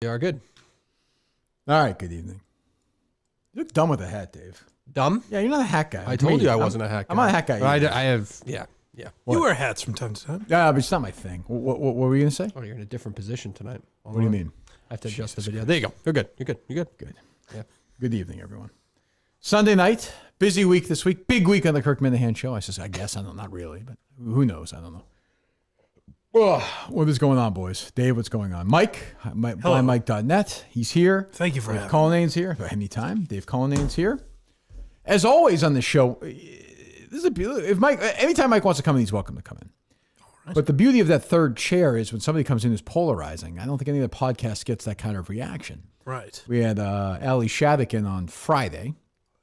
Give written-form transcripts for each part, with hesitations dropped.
We are good. All right, good evening. You look dumb with a hat, Dave. Dumb? Yeah, you're not a hat guy. I told you I wasn't a hat guy. I'm not a hat guy. I have, yeah. You wear hats from time to time. Yeah, but it's not my thing. What were you going to say? Oh, you're in a different position tonight. What do you mean? I have to adjust the video. There you go. You're good. You're good. You're good. Good. Yeah. Good evening, everyone. Sunday night, busy week this week. Big week on the Kirk Minahan show. I guess. I don't know. Not really, but who knows? I don't know. What is going on, boys? Dave, what's going on? Mike, blindmike.net. He's here. Thank you for Dave Cullinane's here. Anytime. Dave Cullinane's here. As always on the show, this is a beauty. Anytime Mike wants to come in, he's welcome to come in. Right. But the beauty of that third chair is when somebody comes in who's polarizing, I don't think any of the podcasts gets that kind of reaction. Right. We had Ali Shavik in on Friday.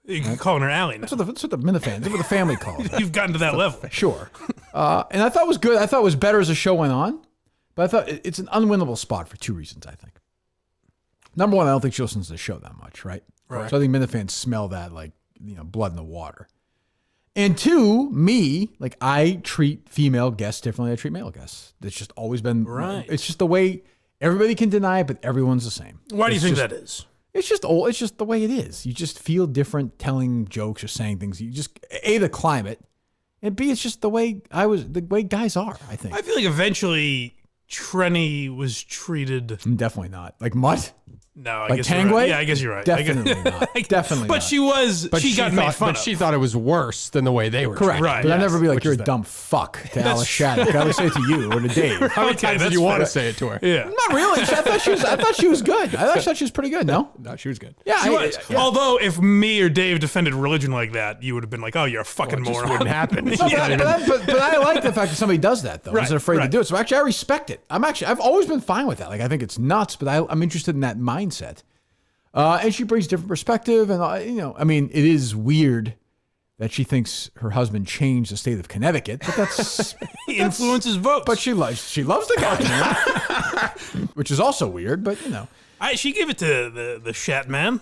You can call her Allie now. That's what the Minifans, that's what the family calls it. You've gotten to that level. Sure. And I thought it was good. I thought it was better as the show went on. But I thought it's an unwinnable spot for two reasons, I think. Number one, I don't think she listens to the show that much, right? Right. So I think Minifans smell that like, blood in the water. And two, I treat female guests differently than I treat male guests. It's just always been, right. It's just the way everybody can deny it, but everyone's the same. Why do you think that is? It's just old. It's just the way it is. You just feel different telling jokes or saying things. You just, A, the climate, and B, it's just the way guys are, I think. I feel like eventually Trenny was treated. Definitely not. Like Mutt? No, I like guess Tangway? you're right. Yeah, I guess you're right. Definitely not. Definitely but not. she got made fun of. But she thought it was worse than the way they were Correct. treated. Right. But I'd Yes. never be like, Which you're is a that. dumb fuck to Alice Shattuck. I would say it to you or to Dave. How many times did you want to say it to her? Yeah. Not really. I thought she was good. I thought she was pretty good, no? No, she was good. Yeah. She was. Although, if me or Dave defended religion like that, you would have been like, oh, you're a fucking It just moron. wouldn't happen. No, but I like the fact that somebody does that, though. Right, Isn't afraid to right. do it. So actually, I respect it. I've always been fine with that. Like, I think it's nuts, but I'm interested in that mindset. And she brings different perspective. And, it is weird that she thinks her husband changed the state of Connecticut, but that's... He influences votes. But she loves the guy, which is also weird, but, She gave it to the Shat man.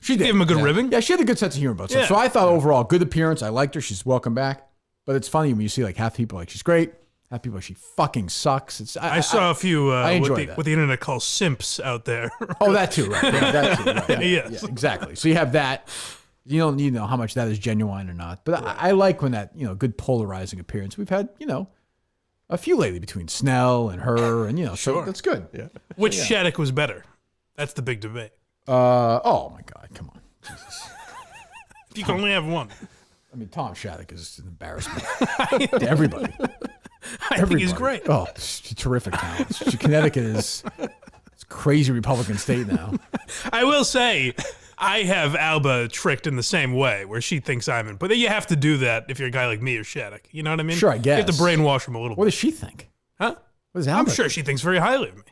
She did. Gave him a good ribbing. Yeah, she had a good sense of humor about stuff. Yeah. So I thought overall, good appearance. I liked her. She's welcome back. But it's funny when you see like half people like she's great, half people like she fucking sucks. I saw a few enjoyed that. what the internet calls simps out there. Oh, that too, right? Yeah, that too, right. Yes. Yeah, exactly. So you have that. You don't need to know how much that is genuine or not. But I like when that good polarizing appearance. We've had a few lately between Snell and her, and Sure. so that's good. Yeah. Which Shattuck was better? That's the big debate. Oh my God, come on, Jesus. You can only have one. I mean, Tom Shattuck is an embarrassment to everybody. I think he's great. Oh, she's terrific talent. Connecticut is it's a crazy Republican state now. I will say, I have Alba tricked in the same way, where she thinks I'm in. But you have to do that if you're a guy like me or Shattuck. You know what I mean? Sure, I guess. You have to brainwash him a little What bit. does she think? Huh? What is I'm Alba? sure she thinks very highly of me.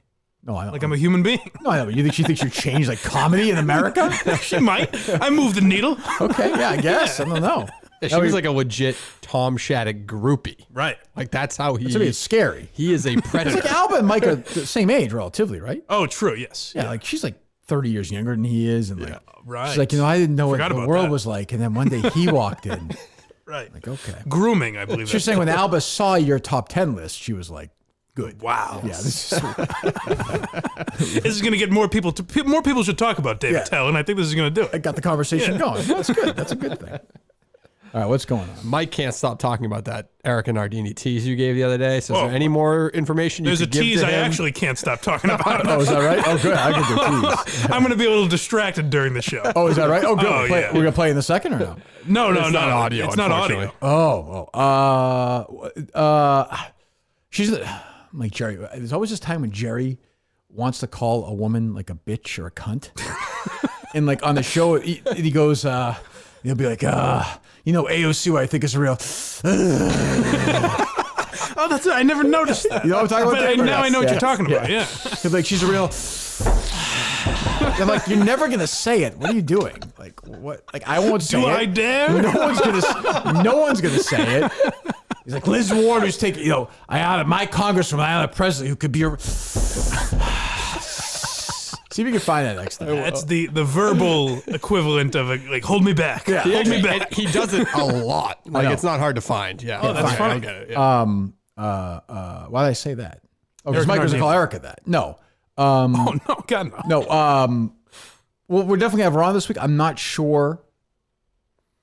No, I don't. Like I'm a human being. No, I know. But you think she thinks you changed like comedy in America? She might. I moved the needle. Okay, yeah, I guess. I don't know. Yeah, she was like a legit Tom Shattuck groupie. Right. Like that's how he. To me, it's scary. He is a predator. It's like Alba and Mike are the same age, relatively, right? Oh, true. Yes. Yeah, like she's like 30 years younger than he is, and like Right. she's like, I didn't know what Forgot the about world that. was like, and then one day he walked in. Right. Like, okay. Grooming, I believe. She's saying when Alba saw your top 10 list, she was like, good. Wow. Yeah, this is This is going to get more people. More people should talk about David Yeah. Tell, and I think this is going to do I it. got the conversation going. That's good. That's a good thing. All right, what's going on? Mike can't stop talking about that Erica Nardini tease you gave the other day. So is Oh. there any more information you There's a could give tease to I him? actually can't stop talking about. Oh, is that right? Oh, good. I can do tease. I'm going to be a little distracted during the show. Oh, is that right? Oh, good. Oh, We're yeah. going to play in the second or no? No, It's not audio, It's not unfortunately. audio. She's like Jerry. There's always this time when Jerry wants to call a woman like a bitch or a cunt. And like on the show, he goes, he'll be like, AOC, what I think is real. Oh, that's it. I never noticed that. You know what I'm talking about? But Dave? now I know what Yeah. you're talking about. Yeah. He'll be like, she's a real. I'm like, you're never gonna say it. What are you doing? Like, what? Like, I won't say Do it. I dare? No one's gonna say it. He's like, Liz Warren, who's taking, I had my congresswoman, I had a president who could be a. See if you can find that next time. That's the verbal equivalent of like, hold me back. Yeah. Hold me And back. he does it a lot. Like know. it's not hard to find. Yeah. Oh, that's Okay, funny. I get it. Yeah. Why did I say that? Oh, because Erica Mike doesn't Nardini. call Erica that. No. Oh no, God no. No. Well, we're definitely gonna have Ron this week. I'm not sure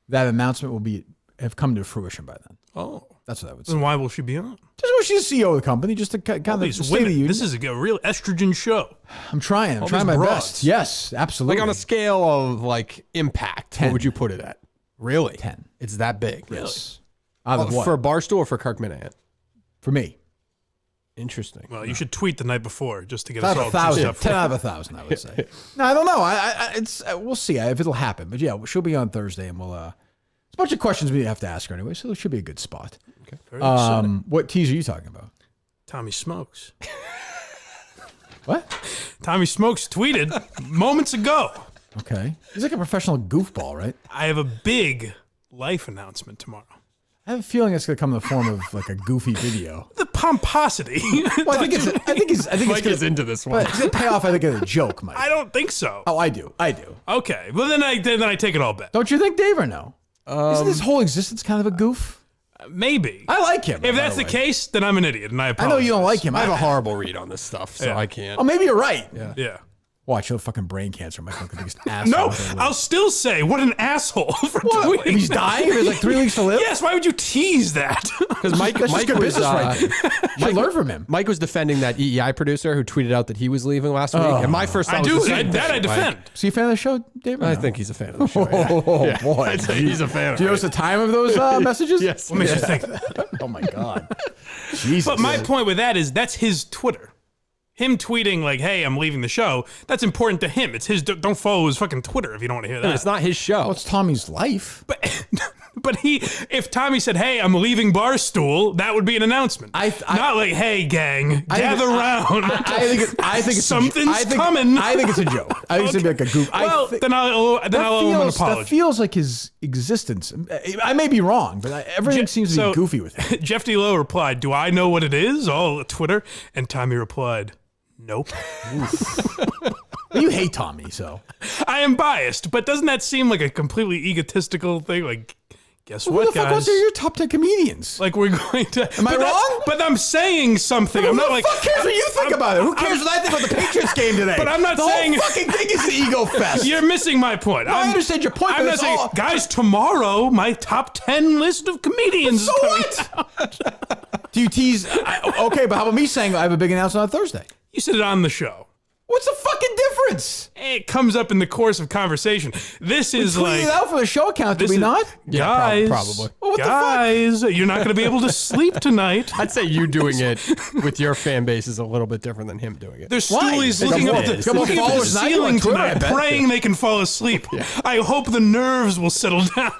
that announcement will have come to fruition by then. Oh, that's what I would say. Then why will she be on? Just when she's the CEO of the company, just to kind of These state of women. the union. This is a real estrogen show. I'm trying All my these broads. best. Yes, absolutely. Like on a scale of like impact, 10. what would you put it at? Really? 10. It's that big. Yes. Out of what? For Barstool or for Kirk Minahan? For me. Interesting. Well, you should tweet the night before just to get Out us of all 1,000. juiced up. 10 out of 1,000, I would say. No, I don't know. It's we'll see if it'll happen. But yeah, she'll be on Thursday, and we'll. There's a bunch of questions we have to ask her anyway, so it should be a good spot. Okay. Very exciting. What tease are you talking about? Tommy Smokes. What? Tommy Smokes tweeted moments ago. Okay. He's like a professional goofball, right? I have a big life announcement tomorrow. I have a feeling it's going to come in the form of like a goofy video. The pomposity. Well, I think it's Mike is into this one. But it's going to pay off, I think, as a joke, Mike. I don't think so. Oh, I do. Okay. Well, then I take it all back. Don't you think, Dave, or no? Isn't his whole existence kind of a goof? Maybe. I like him. If that's the case, then I'm an idiot, and I I apologize. know you don't like him. I have a horrible read on this stuff, so Yeah. I can't. Oh, maybe you're right. Yeah. Watch, he'll have fucking brain cancer. Mike, like the biggest asshole. No, I'll still say what an asshole for What? tweeting. If he's dying, there's like 3 weeks to live. Yes. Why would you tease that? Because Mike That's just good was business right there. Should learn from him. Mike was defending that EEI producer who tweeted out that he was leaving last week, and my first thought I was do. the same That I thing, defend. Mike. Is he a fan of the show, Dave? or I no? think he's a fan of the show. Yeah. Oh, boy. I'd say he's a fan of Do you it. notice the time of those messages? Yes. What makes you think that? Oh, my God. Jesus. But my point with that is that's his Twitter. Him tweeting like, "Hey, I'm leaving the show." That's important to him. It's his. Don't follow his fucking Twitter if you don't want to hear that. It's not his show. Well, it's Tommy's life. But if Tommy said, "Hey, I'm leaving Barstool," that would be an announcement. Not like, "Hey, gang, gather round." I think it's Something's coming. I think it's a joke. I think it's gonna be like a goof. Well, then I'll owe him an apology. That feels like his existence. I may be wrong, but everything seems to be goofy with him. Jeff D Lowe replied, "Do I know what it is?" All Twitter, and Tommy replied, "Nope." You hate Tommy, so I am biased, but doesn't that seem like a completely egotistical thing? Like, guess who what, the fuck guys? was your top 10 comedians? Like, we're going to. Am I wrong? But I'm saying something. Who I'm not the like. fuck cares what you think about it? Who cares what I think about the Patriots game today? But I'm not the saying- whole fucking thing is an ego fest. You're missing my point. I understand your point, I'm but not it's saying, all- guys, tomorrow my top 10 list of comedians So is coming what? out. Do you tease? Okay, but how about me saying I have a big announcement on Thursday? You said it on the show. What's the fucking difference? It comes up in the course of conversation. This is Tweeted like. it out for the show account, did this we is- not? Yeah, Guys, probably. Well, what the fuck? guys, you're not going to be able to sleep tonight. I'd say you doing it with your fan base is a little bit different than him doing it. There's Why? stoolies It's looking a up wall. the, It's got more looking up the followers than I do on ceiling Twitter, I tonight, bet. praying they can fall asleep. I hope the nerves will settle down.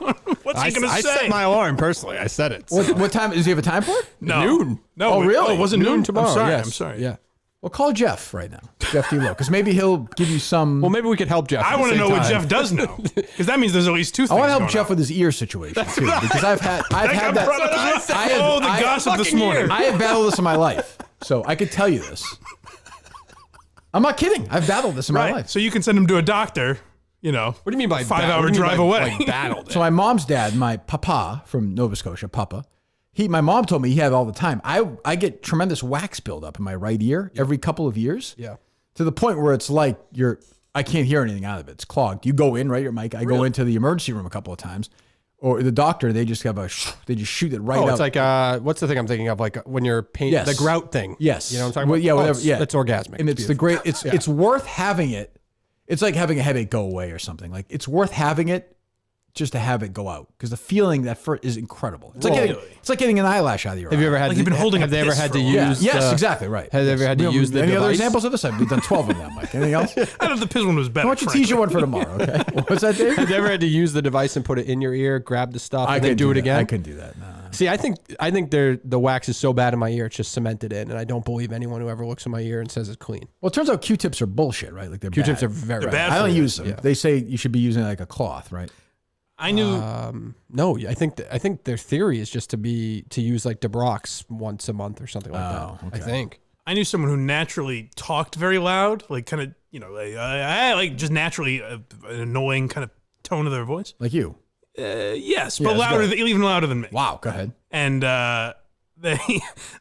What's he going to I say? set my alarm personally. I set it. What time? Does he have a time for it? No. Noon. No. Oh, really? Oh, it wasn't noon tomorrow. I'm sorry. Yes. I'm sorry. Yeah. Well, call Jeff right now, Jeff D Lowe, because maybe he'll give you some. Well, maybe we could help Jeff. I want to know what Jeff does know, because that means there's at least two things. I want to help going Jeff on. with his ear situation too, because I've had That that. brought it up. I have- Oh, the I- gossip this fucking morning. year. I have battled this in my life, so I could tell you this. I'm not kidding. I've battled this in my Right. life. So you can send him to a doctor. You know. What do you mean by 5-hour drive away? Like battled. So my mom's dad, my papa from Nova Scotia, Papa, my mom told me he had it all the time. I get tremendous wax buildup in my right ear every couple of years. Yeah. To the point where it's like I can't hear anything out of it. It's clogged. You go in, right, your mic. I go into the emergency room a couple of times. Or the doctor, they just have they just shoot it right out. It's like what's the thing I'm thinking of? Like when you're painting Yes. the grout thing. Yes. You know what I'm talking Well, about? yeah, whatever. It's Yeah. orgasmic. And it's the great, it's worth having it. It's like having a headache go away or something. Like it's worth having it just to have it go out, because the feeling that is incredible. It's like getting an eyelash out of your eye. Have you ever had? Like you've been holding Have a they ever piss had for to a use? Yeah. Yes, exactly right. Have they ever had to use the any other device? examples of this? We've done 12 of them, Mike. Anything else? Why I thought the piss one was better. don't you tease your one for tomorrow? Okay. What's that, Dave? Have you ever had to use the device and put it in your ear, grab the stuff, and then could do it that. again? I couldn't do that. No. See, I think the wax is so bad in my ear, it's just cemented in, and I don't believe anyone who ever looks in my ear and saws it's clean. Well, it turns out Q-tips are bullshit, right? Like Q-tips bad. are very They're bad. I don't for you. use them. Yeah. They say you should be using like a cloth, right? I knew. No, I think their theory is just to use like DeBrox once a month or something like that. Oh, I okay. think. I knew someone who naturally talked very loud, like kind of, like just naturally an annoying kind of tone of their voice. Like you. Yes, Yeah, but it's louder, good. even louder than me. Wow. Go ahead. And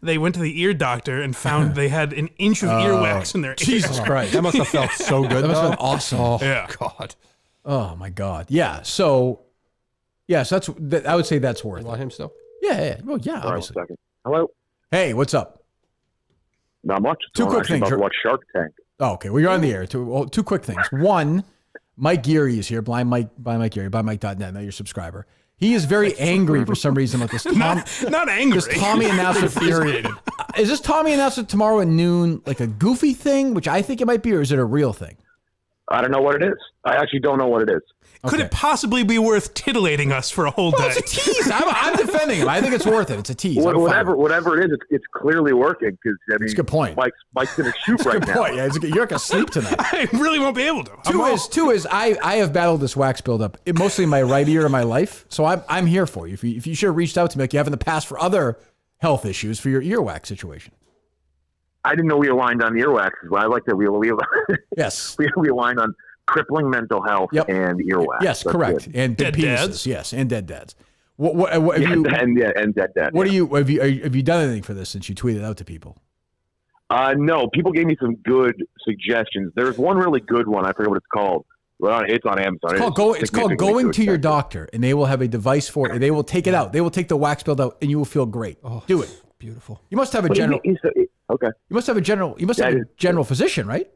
they went to the ear doctor and found they had an inch of earwax in their ear. Jesus Christ. That must have felt so good. That must have though. been awesome. Oh Yeah. God. Oh my God. Yeah. So, yes, I would say that's worth You it. want him still? Yeah. Well, yeah, All right, obviously. 1 second. Hello. Hey, what's up? Not much. Two I'm quick actually things. about to watch Shark Tank. Oh, okay. Well, you're on the air. Two quick things. One, Mike Geary is here. Blind Mike by Mike Geary, blindmike.net. Now your subscriber. He is very angry for some reason about this. Not angry. This Tommy announced Infuriated. Is this Tommy announced it tomorrow at noon like a goofy thing, which I think it might be, or is it a real thing? I don't know what it is. I actually don't know what it is. Could it possibly be worth titillating us for a whole Well, day? it's a tease. I'm defending him. I think it's worth it. It's a tease. I'm fine with it. Whatever it is, it's clearly working because I mean, That's a good point. Mike's gonna shoot right Good now. point. Yeah, you're not gonna sleep tonight. I really won't be able to. Two is I have battled this wax buildup mostly in my right ear of my life, so I'm here for you. If you should have reached out to me like you have in the past for other health issues for your earwax situation. I didn't know we aligned on earwax. Well, I like that we Yes. we aligned on crippling mental health Yep. and earwax. Yes, That's correct. good. And Dead penises. dads? Yes, and dead dads. What have you? And dead dad. What have you done anything for this since you tweeted out to people? No, people gave me some good suggestions. There's one really good one. I forget what it's called. Well, it's on Amazon. It's called going to your doctor, and they will have a device for it. And they will take it out. They will take the wax build out, and you will feel great. Do it. Beautiful. You must have a But general. okay. You must have a general. You must have a general physician, right?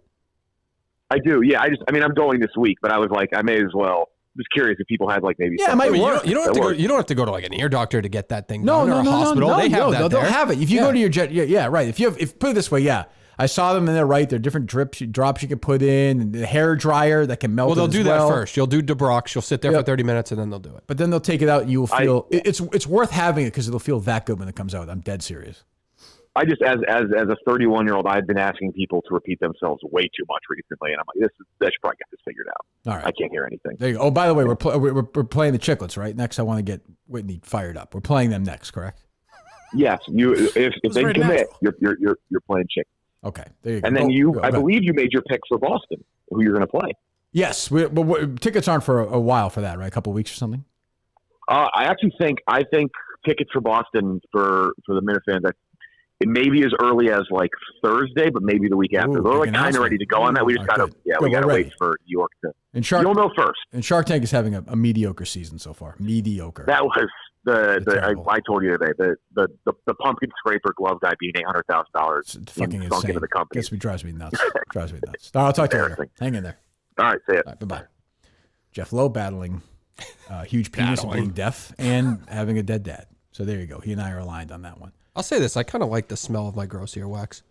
I do. Yeah. I'm going this week, but I was like, I may as well. Just curious if people had like maybe. Yeah, it might something- work. You don't have to go. works. You don't have to go to like an ear doctor to get that thing No, done. Or a hospital. no. They have that They'll there. have it. If you go to your yeah, right. If put it this way, yeah, I saw them and they're right. There are different drops you can put in, and the hair dryer that can melt. Well, they'll it do as that well. first. You'll do DeBrox. You'll sit there for 30 minutes, and then they'll do it. But then they'll take it out, and you will feel it's worth having it because it'll feel that good when it comes out. I'm dead serious. I just, as a 31-year-old, I've been asking people to repeat themselves way too much recently, and I'm like, they should probably get this figured out. All right. I can't hear anything. There you go. Oh, by the way, we're playing the Chiclets, right? Next, I want to get Whitney fired up. We're playing them next, correct? Yes, if they very commit, natural. you're playing chick. Okay, there you go. And then Go, I go. believe you made your pick for Boston, who you're going to play. Yes, but tickets aren't for a while for that, right? A couple of weeks or something. I think tickets for Boston for the Minifans. It may be as early as like Thursday, but maybe the week after. Ooh, They're big like kind of announcement. ready to go on that. We just All right, gotta, good. we Good, gotta we're wait ready. for New York to. And Shark You'll know first. and Shark Tank is having a mediocre season so far. Mediocre. That was Terrible. I told you today the pumpkin scraper glove guy being $800,000 It's fucking sunk insane. into the company. Drives me nuts. Drives me nuts. I'll talk to you later. Embarrassing. Hang in there. All right, say it. All right, bye-bye. Jeff Lowe battling huge penis and being deaf and having a dead dad. So there you go. He and I are aligned on that one. I'll say this. I kind of like the smell of my gross earwax.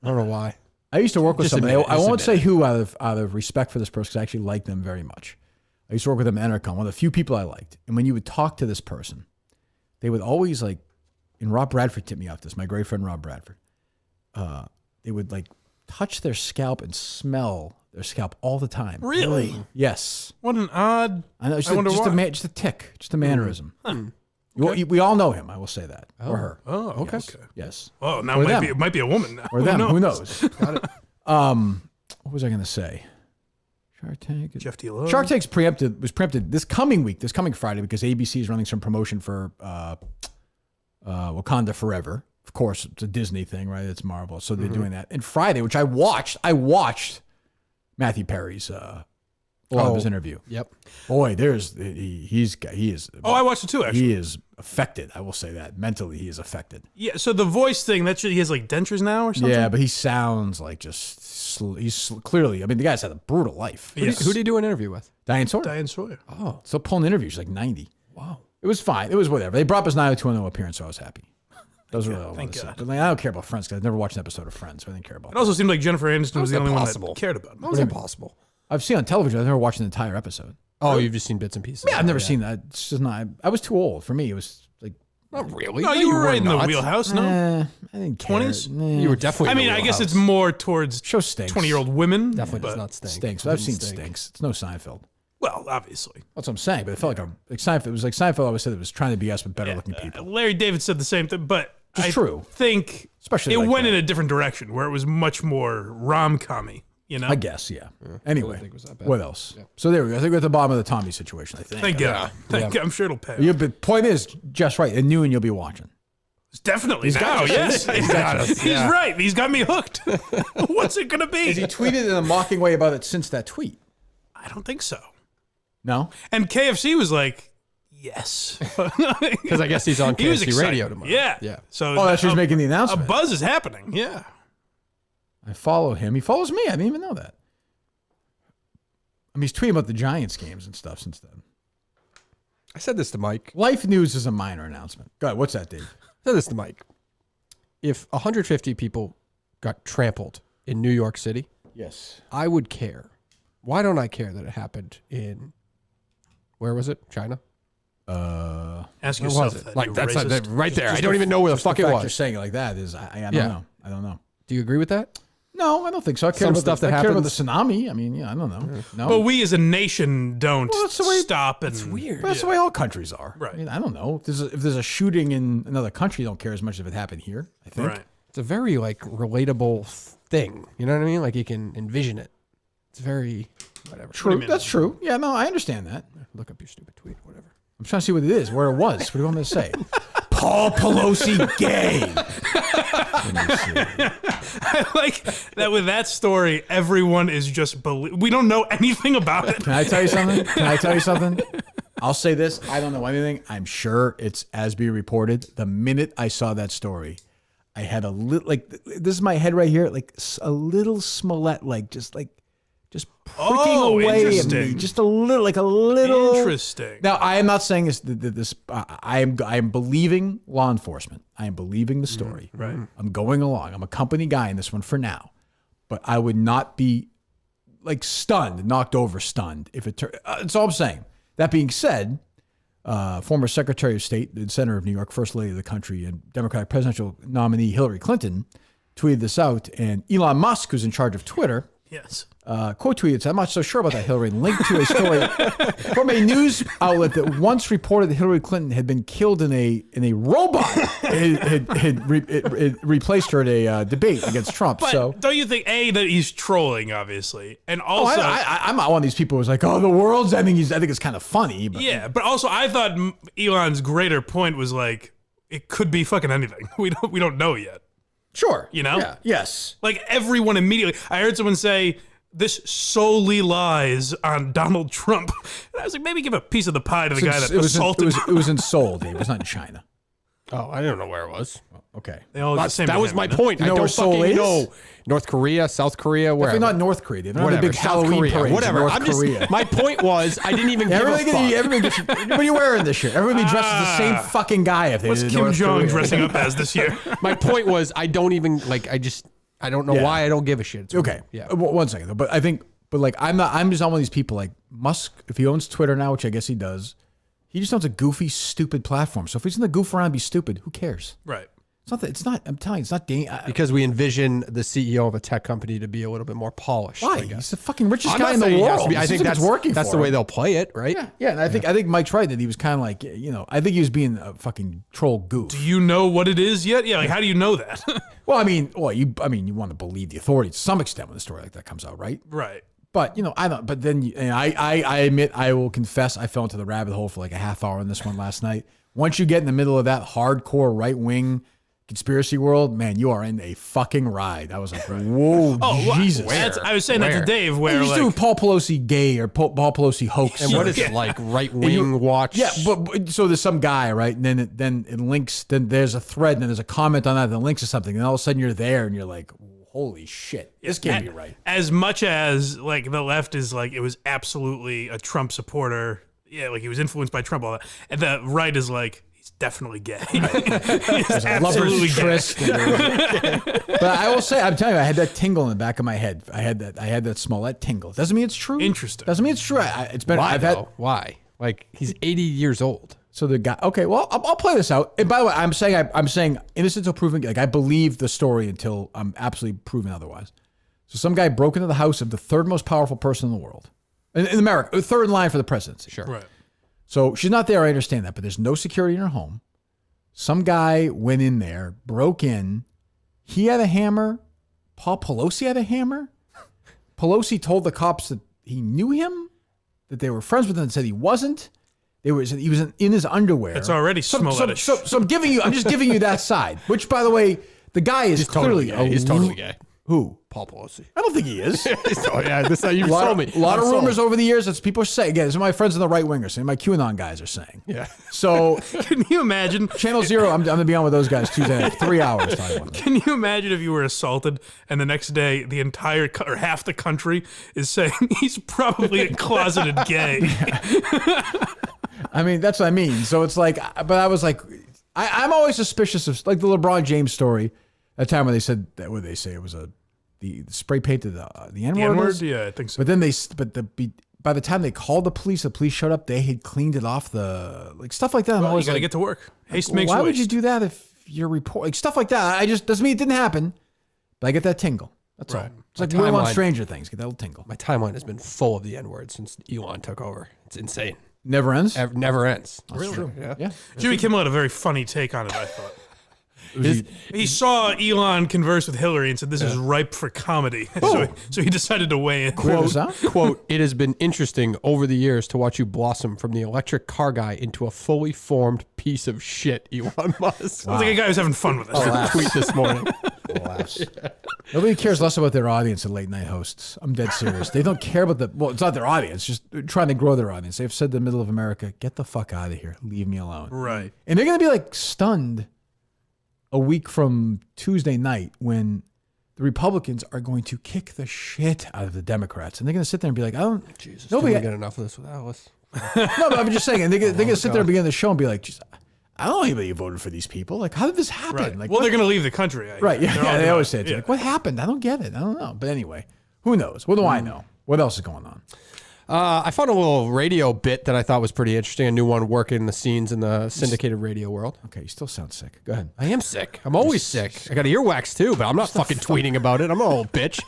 I don't know why. I used to work with Just somebody. admit it, I just won't admit say who out of respect for this person because I actually like them very much. I used to work with them at Entercom, one of the few people I liked. And when you would talk to this person, they would always and Rob Bradford tipped me off this, my great friend Rob Bradford. They would touch their scalp and smell their scalp all the time. Really? Yes. What an odd. I know. I wonder why. Just a tick, just a mannerism. We all know him. I will say that, or her. Oh, okay. Yes. Oh, now Or it might be a woman now. Or them. Who knows? Got it. What was I going to say? Shark Tank. Jeff D Lowe. Shark Tank's was preempted this coming Friday, because ABC is running some promotion for Wakanda Forever. Of course, it's a Disney thing, right? It's Marvel, so they're doing that. And Friday, which I watched Matthew Perry's his interview. Yep. Boy, he is. Oh, I watched it too, actually. He is affected. I will say that mentally, he is affected. Yeah, so the voice thing, he has dentures now or something? Yeah, but he sounds like he's clearly. I mean, the guy's had a brutal life. Yes. Who did you do an interview with? Diane Sawyer. Diane Sawyer. Oh, Still pulling interviews. She's like 90. wow. It was fine. It was whatever. They brought up his 90210 appearance, so I was happy. Those were all I wanted Thank to say. God. But I don't care about Friends because I've never watched an episode of Friends, so I didn't care about It also seemed like Jennifer Aniston was the only impossible? one that cared about it. That was impossible. I've seen it on television. I've never watched an entire episode. Oh, you've just seen bits and pieces. Yeah, I've never seen that. It's just not. I was too old. For me, it was like. Not really. No, you were right in the not. wheelhouse, no? I didn't care. 20s? You were definitely. I in the mean, I guess wheelhouse. it's more towards Show stinks. 20-year-old women. Definitely does but- not stink. Stinks. But I've seen Stink. stinks. It's no Seinfeld. Well, obviously. That's what I'm saying. But it felt like Seinfeld. It was like Seinfeld always said it was trying to be us, but better looking people. Larry David said the same thing, but It's I true. think Especially it like went that. in a different direction where it was much more rom-commy, you know? I guess, yeah. Anyway, think it was that bad. what else? So there we go. I think we're at the bottom of the Tommy situation. I think. Thank God. Thank God. I'm sure it'll pay. Yeah, but point is, just right. At noon, you'll be watching. It's definitely now. Yes, he's right. He's got me hooked. What's it gonna be? Has he tweeted in a mocking way about it since that tweet? I don't think so. No. And KFC was like, yes, Because I guess he's on he was KFC excited. radio tomorrow. Yeah, Yeah. So Oh, that's who's making the a announcement. buzz is happening. Yeah. I follow him. He follows me. I didn't even know that. I mean, he's tweeting about the Giants games and stuff since then. I said this to Mike. Life news is a minor announcement. Go ahead. What's that, Dave? I said this to Mike. If 150 people got trampled in New York City, Yes. I would care. Why don't I care that it happened in, where was it? China? Ask Where yourself was it? that. Like, you that's racist. right there. I don't even know where the fuck it You're was. saying it like that is, I don't Yeah. know. I don't know. Do you agree with that? No, I don't think so. I care Some about stuff the, that I care about the happens- tsunami. I mean, yeah, I don't know. No. But we as a nation don't that's the way- stop and. It's weird. But that's the way all countries are. Right. I mean, I don't know. If there's a shooting in another country, you don't care as much if it happened here, I think. Right. It's a very, like, relatable thing. You know what I mean? Like, you can envision it. It's very, whatever. True. mean? That's true. Yeah, no, I understand that. Look up your stupid tweet, whatever. I'm trying to see what it is, where it was. What do you want me to say? Paul Pelosi gay. Let me see. I like that with that story, everyone is just we don't know anything about it. Can I tell you something? I'll say this. I don't know anything. I'm sure it's as be reported. The minute I saw that story, I had a little, like, this is my head right here, like a little Smollett, just pricking away at me. Interesting. Just a little. Interesting. Now, I am not saying this. I am believing law enforcement. I am believing the story. Right. I'm going along. I'm a company guy in this one for now, but I would not be like knocked over stunned if it. That's all I'm saying. That being said, former Secretary of State and Senator of New York, First Lady of the country, and Democratic presidential nominee Hillary Clinton tweeted this out, and Elon Musk, who's in charge of Twitter, Yes. quote tweeted, I'm not so sure about that, Hillary, linked to a story from a news outlet that once reported that Hillary Clinton had been killed in a robot. It replaced her at a debate against Trump. But So don't you think that he's trolling, obviously, and also I'm not one of these people who's like, oh, the world's ending. I think it's kind of funny. But yeah, but also I thought Elon's greater point was like it could be fucking anything. We don't know yet. sure. You know? Yeah. Yes. Like everyone immediately. I heard someone say this solely lies on Donald Trump. And I was like, maybe give a piece of the pie to the guy that assaulted. It was in Seoul, Dave. It was not in China. Oh, I don't know where it was. Okay. They all get the same That was name, my no? point. You know I where don't Seoul fucking is? know. North Korea, South Korea, wherever. Definitely not North Korea. They've not Whatever. a big South Halloween Korea, parade whatever. in North I'm just, Korea. my point was, I didn't even give a fuck. What are you wearing this year? Everybody dresses the same fucking guy if they What's did Kim North Jong Korea. dressing up as this year? My point was, I don't even, like, I don't know Yeah. why I don't give a shit. It's Okay. weird. Yeah. One second though. But I think, like, I'm just not one of these people like Musk. If he owns Twitter now, which I guess he does, he just owns a goofy, stupid platform. So if he's going to goof around and be stupid, who cares? Right. It's not that. It's not. I'm telling you, it's not. Because we envision the CEO of a tech company to be a little bit more polished. Why? I He's guess. the fucking richest I'm guy not in the saying he has world. to be. I It think seems like that's it's working. That's for the way him. they'll play it, right? Yeah. And I think Mike's right that he was kind of like, I think he was being a fucking troll goof. Do you know what it is yet? Yeah, like how do you know that? Well, you want to believe the authorities to some extent when a story like that comes out, right? Right. But I don't. But then I admit, I will confess, I fell into the rabbit hole for like a half hour on this one last night. Once you get in the middle of that hardcore right wing conspiracy world, man, you are in a fucking ride. I was like, whoa, Jesus! I was saying that to Dave. Where You just like do Paul Pelosi gay or Paul Pelosi hoax. And what is it like? Right wing watch? Yeah, but so there's some guy, right? And then it links. Then there's a thread. And then there's a comment on that that links to something. And all of a sudden you're there, and you're like, holy shit, this can't be right. as much as like the left is like it was absolutely a Trump supporter. Yeah, like he was influenced by Trump. All that, and the right is like he's definitely gay. He's absolutely gay. Tryst. But I will say, I'm telling you, I had that tingle in the back of my head. I had that Smollett tingle. Doesn't mean it's true. Interesting. Doesn't mean it's true. It's been. Why I've had. though? Why? Like he's 80 years old. So the guy. Okay, well, I'll play this out. And by the way, I'm saying innocent until proven. Like I believe the story until I'm absolutely proven otherwise. So some guy broke into the house of the third most powerful person in the world, in America, third in line for the presidency. Sure. Right. So she's not there. I understand that, but there's no security in her home. Some guy went in there, broke in. He had a hammer. Paul Pelosi had a hammer. Pelosi told the cops that he knew him, that they were friends with him, and said he wasn't. He was in his underwear. It's already Smoletish. So I'm just giving you that side. Which, by the way, the guy is clearly gay. He's totally gay. Who? Paul Pelosi. I don't think he is. Yeah, this you told me. A lot of rumors over the years. That's people are saying. Again, this is my friends in the right wing are saying. My QAnon guys are saying. Yeah. So Can you imagine? Channel Zero. I'm going to be on with those guys Tuesday night. 3 hours talking about it. Can you imagine if you were assaulted and the next day the entire or half the country is saying he's probably a closeted gay? I mean, that's what I mean. So it's like, but I was like, I'm always suspicious of like the LeBron James story. That time when they said that, what they say it was the spray painted the N-word. The N-word? Yeah, I think so. But then by the time they called the police showed up. They had cleaned it off stuff like that. I'm Well, you always got to like, get to work. Haste makes why waste. would you do that if you're stuff like that? I just doesn't mean it didn't happen. But I get that tingle. That's all. It's like we're on Stranger Things. Get that little tingle. My timeline has been full of the N-word since Elon took over. It's insane. Never ends. Never ends. Really? True. Yeah. Jimmy Kimmel had a very funny take on it, I thought. He saw Elon converse with Hillary and said, this is ripe for comedy. So he decided to weigh in. Quote, it has been interesting over the years to watch you blossom from the electric car guy into a fully formed piece of shit, Elon Musk. Sounds like a guy who's having fun with us. Tweet this morning. Nobody cares less about their audience than late night hosts. I'm dead serious. They don't care about it's not their audience, just trying to grow their audience. They've said to the middle of America, get the fuck out of here. Leave me alone. Right. And they're going to be like stunned a week from Tuesday night when the Republicans are going to kick the shit out of the Democrats. And they're going to sit there and be like, Jesus, nobody can we get enough of this with Alice? No, but I'm just saying. And they're going to sit there and begin the show and be like, I don't know anybody who voted for these people. Like, how did this happen? Right. Like, well, they're going to leave the country. Right. Yeah. They always say it. Yeah. Like, what happened? I don't get it. I don't know. But anyway, who knows? What do I know? What else is going on? I found a little radio bit that I thought was pretty interesting. A new one working the scenes in the syndicated radio world. Okay, you still sound sick. Go ahead. I am sick. I'm always sick. I got earwax too, but I'm not fucking tweeting about it. I'm an old bitch.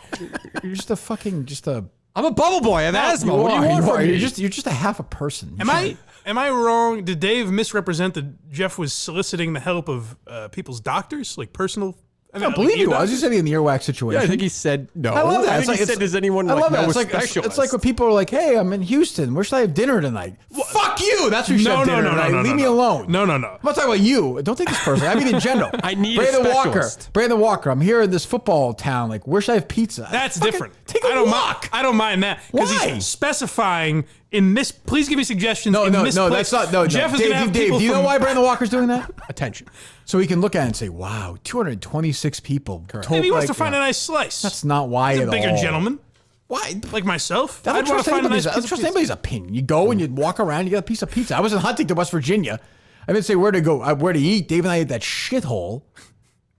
You're just I'm a bubble boy. I have asthma. What do you want from me? You're just a half a person. Am I wrong? Did Dave misrepresent that Jeff was soliciting the help of people's doctors, like personal? I don't believe he was. He said he in the earwax situation. Yeah, I think he said no. I love that. I think he said, does anyone know a specialist? It's like when people are like, hey, I'm in Houston. Where should I have dinner tonight? Fuck you. That's where you should have dinner tonight. Leave me alone. No. I'm not talking about you. Don't take this personally. I mean in general. I need a specialist. Brandon Walker. I'm here in this football town. Like, where should I have pizza? That's different. Take a walk. I don't mind that. Because he's specifying in this. Please give me suggestions. No, that's not. No, Jeff is going to have Dave, people do you know why Brandon Walker's doing that? Attention. So he can look at it and say, wow, 226 people. Correct. Maybe he wants to find a nice slice. That's not why He's at a bigger all. gentleman. Why? Like myself. I I'd want to find a nice I don't trust anybody's opinion. You go and you walk around, you get a piece of pizza. I was in Huntington, West Virginia. I didn't say where to go, where to eat. Dave and I ate that shithole,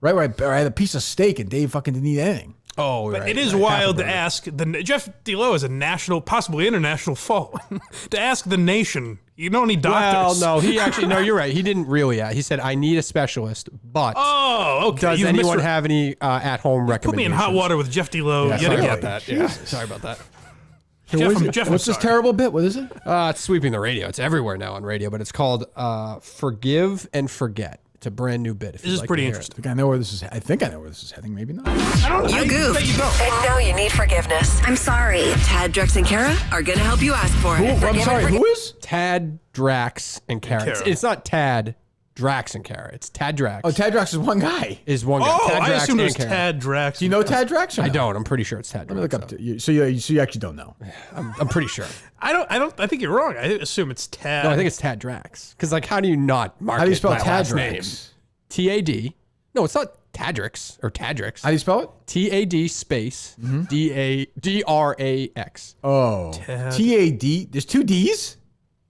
right where I had a piece of steak and Dave fucking didn't eat anything. Oh, but it is wild to ask Jeff D Lowe is a national, possibly international fault. To ask the nation, you don't need doctors. Well, no, he actually you're right. He didn't really. He said, "I need a specialist," but okay. Does anyone have any at-home recommendations? Put me in hot water with Jeff D Lowe. Yeah, sorry about that. Yeah, sorry about that. What's this terrible bit? What is it? It's sweeping the radio. It's everywhere now on radio, but it's called "Forgive and Forget." It's a brand new bit. This is pretty interesting. I know where this is. I think I know where this is heading. Maybe not. You goofed. And now you need forgiveness. I'm sorry. Tad, Drex, and Kara are going to help you ask for it. I'm sorry. Who is? Tad, Drax, and Kara. It's not Tad, Drax, and Kara. It's Tad Drax. Oh, Tad Drax is one guy. Is one guy. Oh, Tad I Drax assumed it was and Kara. Tad Drax. Do you know Tad Drax? Or no? I don't. I'm pretty sure it's Tad Drax. Let me look up. So you actually don't know. I'm pretty sure. I think you're wrong. I assume it's Tad. No, I think it's Tad Drax. Because how do you not mark How do you it spell by Tad last name? Drax? T-A-D. No, it's not Tadrix or Tadrix. How do you spell it? T-A-D space D-R-A-X. Oh. T-A-D. There's two D's?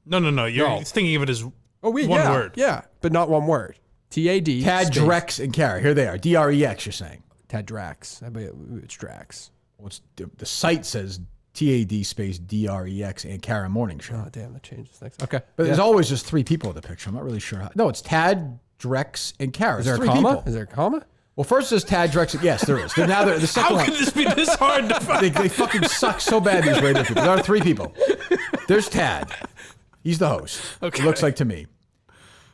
No. You're thinking of it as one word. Yeah, but not one word. T-A-D. Tad, Drex, and Kara. Here they are. D-R-E-X, you're saying. Tad Drax. I bet it's Drax. Well, the site says T-A-D space D-R-E-X and Kara Morning Show. Oh, damn, that changes things. Okay. But there's always just three people in the picture. I'm not really sure how. No, it's Tad, Drex, and Kara. Is there a three comma? people. Is there a comma? Well, first is Tad, Drex. Yes, there is. Now the second How one. could this be this hard to find? They fucking suck so bad, these radio people. There are three people. There's Tad. He's the host. Okay. It looks like to me.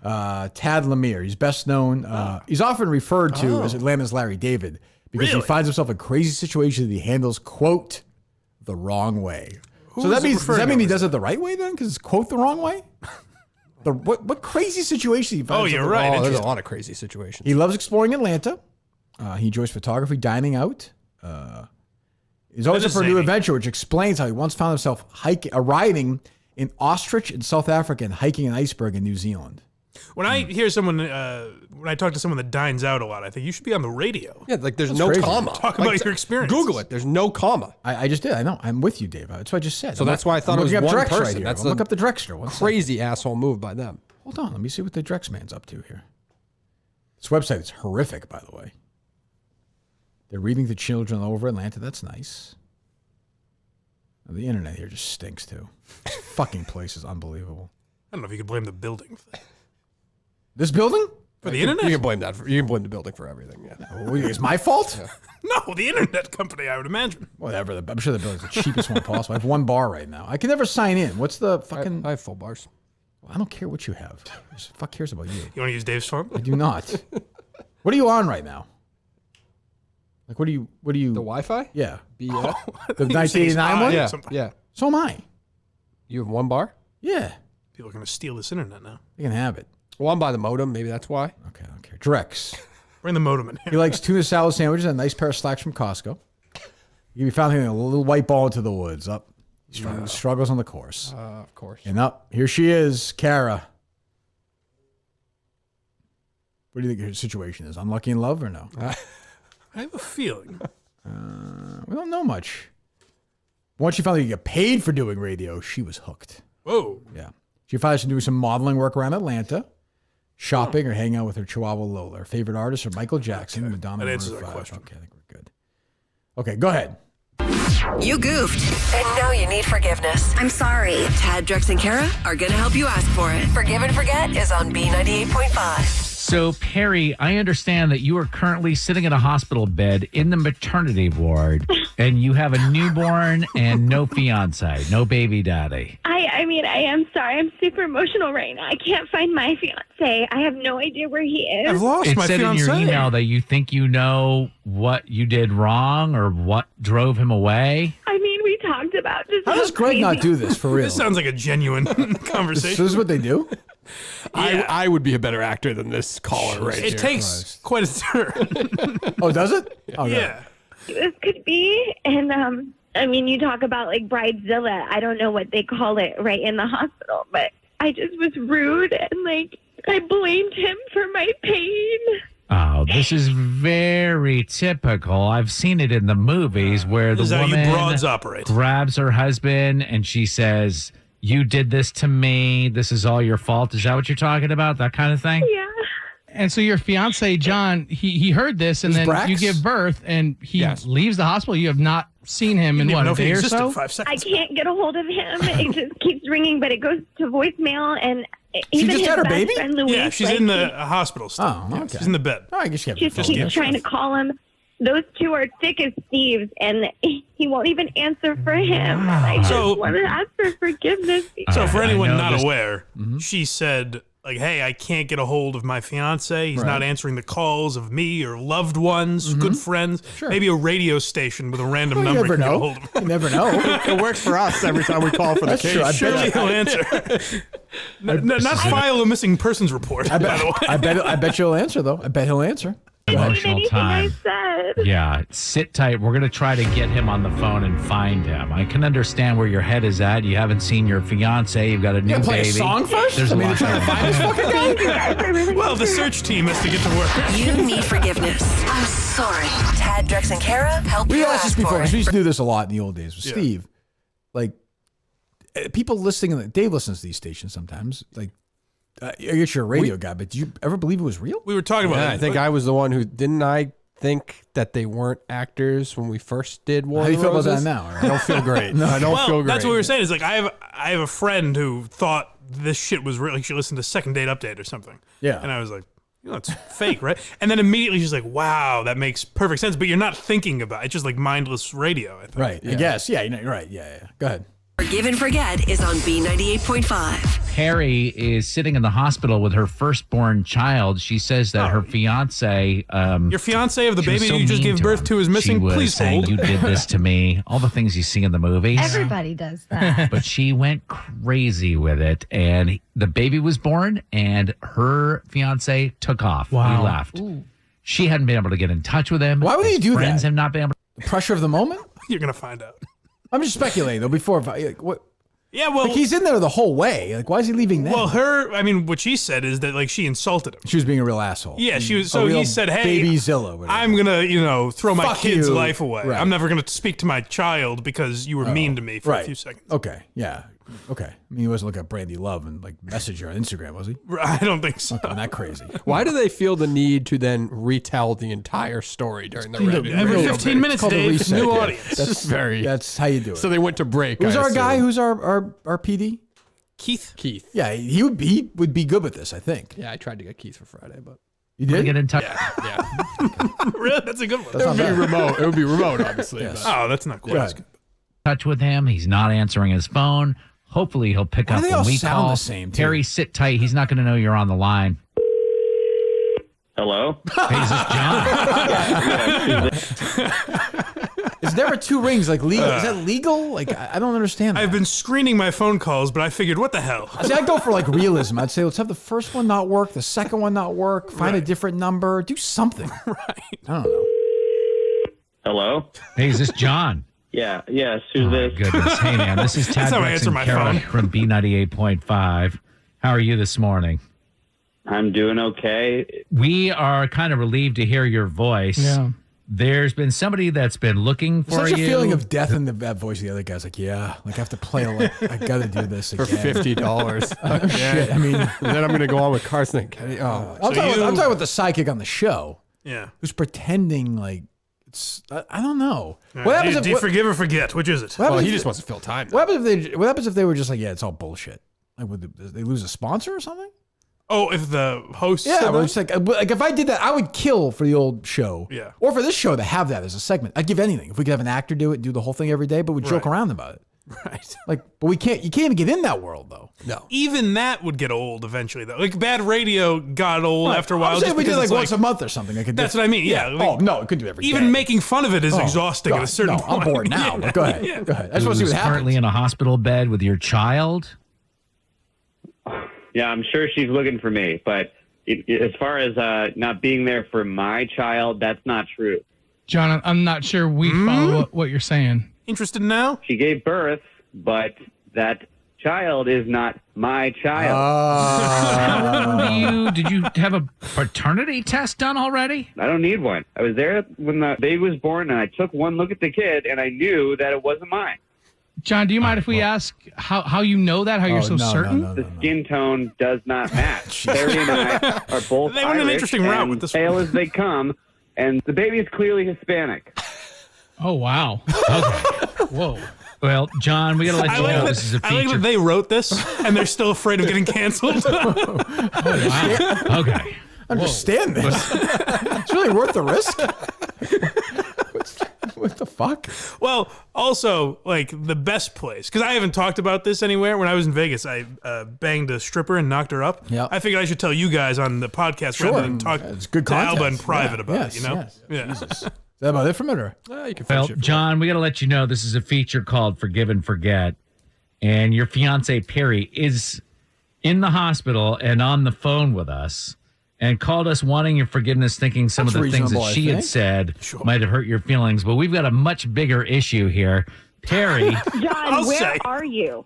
Tad Lemire. He's best known. He's often referred to as Atlanta's Larry David because he finds himself in crazy situations that he handles, quote, the wrong way. So does that mean he does it the right way then? Because it's quote the wrong way? What crazy situation he finds Oh, you're himself in. right. Oh, there's a Interesting. lot of crazy situations. He loves exploring Atlanta. He enjoys photography, dining out. He's always That up is for a new zany. adventure, which explains how he once found himself riding in ostrich in South Africa and hiking an iceberg in New Zealand. When I hear someone, when I talk to someone that dines out a lot, I think you should be on the radio. Yeah, like there's That's no crazy. comma. Talk Like, about your experience. Google it. There's no comma. I just did. I know. I'm with you, Dave. That's what I just said. So that's why I thought I'm it was looking up one Drex right person. here. That's I'll look up the Drexter. One second. Crazy asshole move by them. Hold on. Let me see what the Drex man's up to here. This website is horrific, by the way. They're reading to children all over Atlanta. That's nice. The internet here just stinks, too. This fucking place is unbelievable. I don't know if you could blame the building for that. This building? For the You internet? can blame that. You can blame the building for everything. Yeah. It's my fault? No, the internet company, I would imagine. Whatever. I'm sure the building's the cheapest one possible. I have one bar right now. I can never sign in. What's the fucking... I have full bars. I don't care what you have. Who the fuck cares about you? You want to use Dave's farm? I do not. What are you on right now? Like, what do you... The Wi-Fi? Yeah. The, The You say he's 1989 on one? yeah, something. yeah. So am I. You have one bar? Yeah. People are going to steal this internet now. You can have it. Well, I'm by the modem. Maybe that's why. Okay, I don't care. Drex. Bring the modem in He here. likes tuna salad sandwiches and a nice pair of slacks from Costco. You found him a little white ball into the woods. Up. He struggles on the course. Of course. And up. Here she is, Kara. What do you think her situation is? Unlucky in love or no? I have a feeling. We don't know much. Once she finally got paid for doing radio, she was hooked. Whoa. Yeah. She finally should do some modeling work around Atlanta, shopping or hanging out with her Chihuahua Lola. Her favorite artists are Michael Jackson, Madonna, That and answers Maroon our 5. question. Okay, I think we're good. Okay, go ahead. You goofed. And now you need forgiveness. I'm sorry. Tad, Drex, and Kara are going to help you ask for it. Forgive and Forget is on B98.5. So, Perry, I understand that you are currently sitting in a hospital bed in the maternity ward, and you have a newborn and no fiance, no baby daddy. I mean, I am sorry. I'm super emotional right now. I can't find my fiance. I have no idea where he I've is. lost It my said in fiancé. your email that you think you know what you did wrong or what drove him away. I mean, we talked about just How does Greg not do this for real? This sounds like a genuine So conversation. this is what they do? Yeah. I would be a better actor than this caller right It here. takes quite a turn. Oh, does it? Oh, Yeah. This could be. And, I mean, you talk about like bridezilla. I don't know what they call it right in the hospital, but I just was rude and like I blamed him for my pain. Oh, this is very typical. I've seen it in the movies where the This is how you woman broads operate. grabs her husband and she says, "You did this to me. This is all your fault." Is that what you're talking about? That kind of thing? Yeah. And so your fiance, John, he heard this, and This then Brax? you give birth, and he Yes. leaves the hospital. You have not seen him in, Didn't even what, know a if he day or existed so? 5 I seconds. can't get a hold of him. It just keeps ringing, but it goes to voicemail. And even just his had her best baby? friend Louise, Yeah, she's like, in the hospital still. Oh, Yeah, okay. She's in the bed. Oh, I guess you have She the phone. keeps Yeah, trying to call him. Those two are thick as thieves, and he won't even answer for him. And I just So- want to ask for forgiveness. So for I anyone know not this- aware, she said, like, hey, I can't get a hold of my fiance. He's not answering the calls of me or loved ones, good friends. Sure. Maybe a radio station with a random You number never can get a know. hold of him. You never know. It works for us every time we call for the That's case. true. I Surely bet, he'll answer. Not file a missing persons report, by the way. I bet you'll answer, though. I bet he'll answer. Emotional Anything I time. said. Yeah, sit tight. We're going to try to get him on the phone and find him. I can understand where your head is at. You haven't seen your fiance. You've got a new You play baby. a song first? There's I mean, a lot they're trying to going find this fucking guy? Thank you guys. I really Well, the search team has to get to work. You need forgiveness. I'm sorry. Tad, Drex, and Kara help We you asked this ask before, for because we it. used to do this a lot in the old days with Yeah. Steve. Like, people listening, Dave listens to these stations sometimes. Like, I guess you're a radio guy, but do you ever believe it was real? We were talking about Yeah, it. I think I was the one who didn't. I think that they weren't actors when we first did War How of do the you feel about Roses. that now? I don't feel great. No, I don't well, feel great. that's what we were saying. Is like I have a friend who thought this shit was real. Like she listened to Second Date Update or something. Yeah. And I was like, you know, it's fake, right? And then immediately she's like, wow, that makes perfect sense. But you're not thinking about it. It's just like mindless radio, I think. Right. I guess. Yeah, you're right. Yeah. Go ahead. Forgive and Forget is on B98.5. Perry is sitting in the hospital with her firstborn child. She says that her fiance, Your fiance of the she was baby so you just mean gave birth him. to is missing. She was Please saying, hold. "You did this to me." All the things you see in the movies. Everybody does that. But she went crazy with it, and the baby was born, and her fiance took off. Wow. He left. She hadn't been able to get in touch with him. Why would he His do friends that? have not been able to. Pressure of the moment? You're gonna find out. I'm just speculating though. Before, like, what? Yeah, well, Like, he's in there the whole way. Like, why is he leaving then? what she said is that like she insulted him. She was being a real asshole. Yeah, she was. A So real he said, "Hey, baby Zilla. whatever. I'm gonna, throw my Fuck kid's you." life away. Right. I'm never gonna speak to my child because you were mean to me for a few seconds." Okay, yeah, okay. I mean, he wasn't looking at Brandy Love and like message her on Instagram, was he? I don't think so. Not that crazy. Why do they feel the need to then retell the entire story during the radio? Every Real 15 big. minutes, It's called a Dave, reset. new Yeah. audience. That's very. That's how you do it. So they went to break. Who's I our assume. guy? Who's our PD? Keith. Yeah, he would be good with this, I think. Yeah, I tried to get Keith for Friday, but You to did? get in touch. yeah, Really? That's a good one. it would be remote. It would be remote, obviously. Yes. but- Oh, that's not quite as Good. good. Touch with him. He's not answering his phone. Hopefully, he'll pick Why up do they when all we sound call. the same, too? Perry, sit tight. He's not going to know you're on the line. Hello? Hey, is this John? Is never two rings like legal? Is that legal? Like I don't understand. I've that. been screening my phone calls, but I figured, what the hell? See, I'd go for like realism. I'd say let's have the first one not work, the second one not work, find a different number, do something. Right. I don't know. Hello? Hey, is this John? Yes, who's Oh, my this? goodness. Hey, man, this is Tad That's how I Drex answer and my Kara phone. from B98.5. How are you this morning? I'm doing okay. We are kind of relieved to hear your voice. Yeah. There's been somebody that's been looking for Such a you. feeling of death in that voice. The other guy's like, yeah, like I have to play. I got to do this for again. $50. Shit. I mean, And then I'm going to go on with Carson and Kenny. Oh, I'm talking about the sidekick on the show Yeah. who's pretending like it's. I don't know. All What right, happens do you if forgive or forget? Which is it? what well, happens he if- just wants to fill time. What happens if they were just like, yeah, it's all bullshit? Like, would they lose a sponsor or something? Oh, if the host Yeah, said but that? it's like if I did that, I would kill for the old show. Yeah. Or for this show to have that as a segment. I'd give anything. If we could have an actor do it and do the whole thing every day, but we'd joke Right. around about it. Right. Like, but you can't even get in that world though. No. Even that would get old eventually, though. Like, bad radio got old after a while. I'm saying just we did because like it's once a month or something. That's what I mean, yeah. Oh, no, it could do every Even day. making fun of it is Oh, exhausting God, at a certain no, point. I'm bored now, but go ahead. Yeah. Go ahead. I just want to see Who's what happens. currently in a hospital bed with your child. Yeah, I'm sure she's looking for me, but as far as not being there for my child, that's not true. John, I'm not sure we follow what you're saying. Interested now? She gave birth, but that child is not my child. Did you have a paternity test done already? I don't need one. I was there when the baby was born, and I took one look at the kid, and I knew that it wasn't mine. John, do you mind if we ask how you know that? How you're so certain? The skin tone does not match. Terry and I are both They went an Irish interesting route and with this pale one. as they come, and the baby is clearly Hispanic. Oh, wow. Okay. Whoa. Well, John, we got to let I you like, know that, this is a I like feature. that they wrote this and they're still afraid of getting canceled. Wow. Okay. Understand this. It's really worth the risk. What the fuck? Well, also, like, the best place, because I haven't talked about this anywhere. When I was in Vegas, I banged a stripper and knocked her up. Yep. I figured I should tell you guys on the podcast Sure. rather than talk It's good to Alba in context. private Yeah. about Yes, it, you know? yes. Yeah. Jesus. Is that about it from it, or? You can Well, finish it. John, we got to let you know this is a feature called Forgive and Forget. And your fiance, Perry, is in the hospital and on the phone with us and called us wanting your forgiveness, thinking some That's of the things that reasonable, I she had think. said might have hurt your feelings. But we've got a much bigger issue here. Perry, John, I'll where say. are you?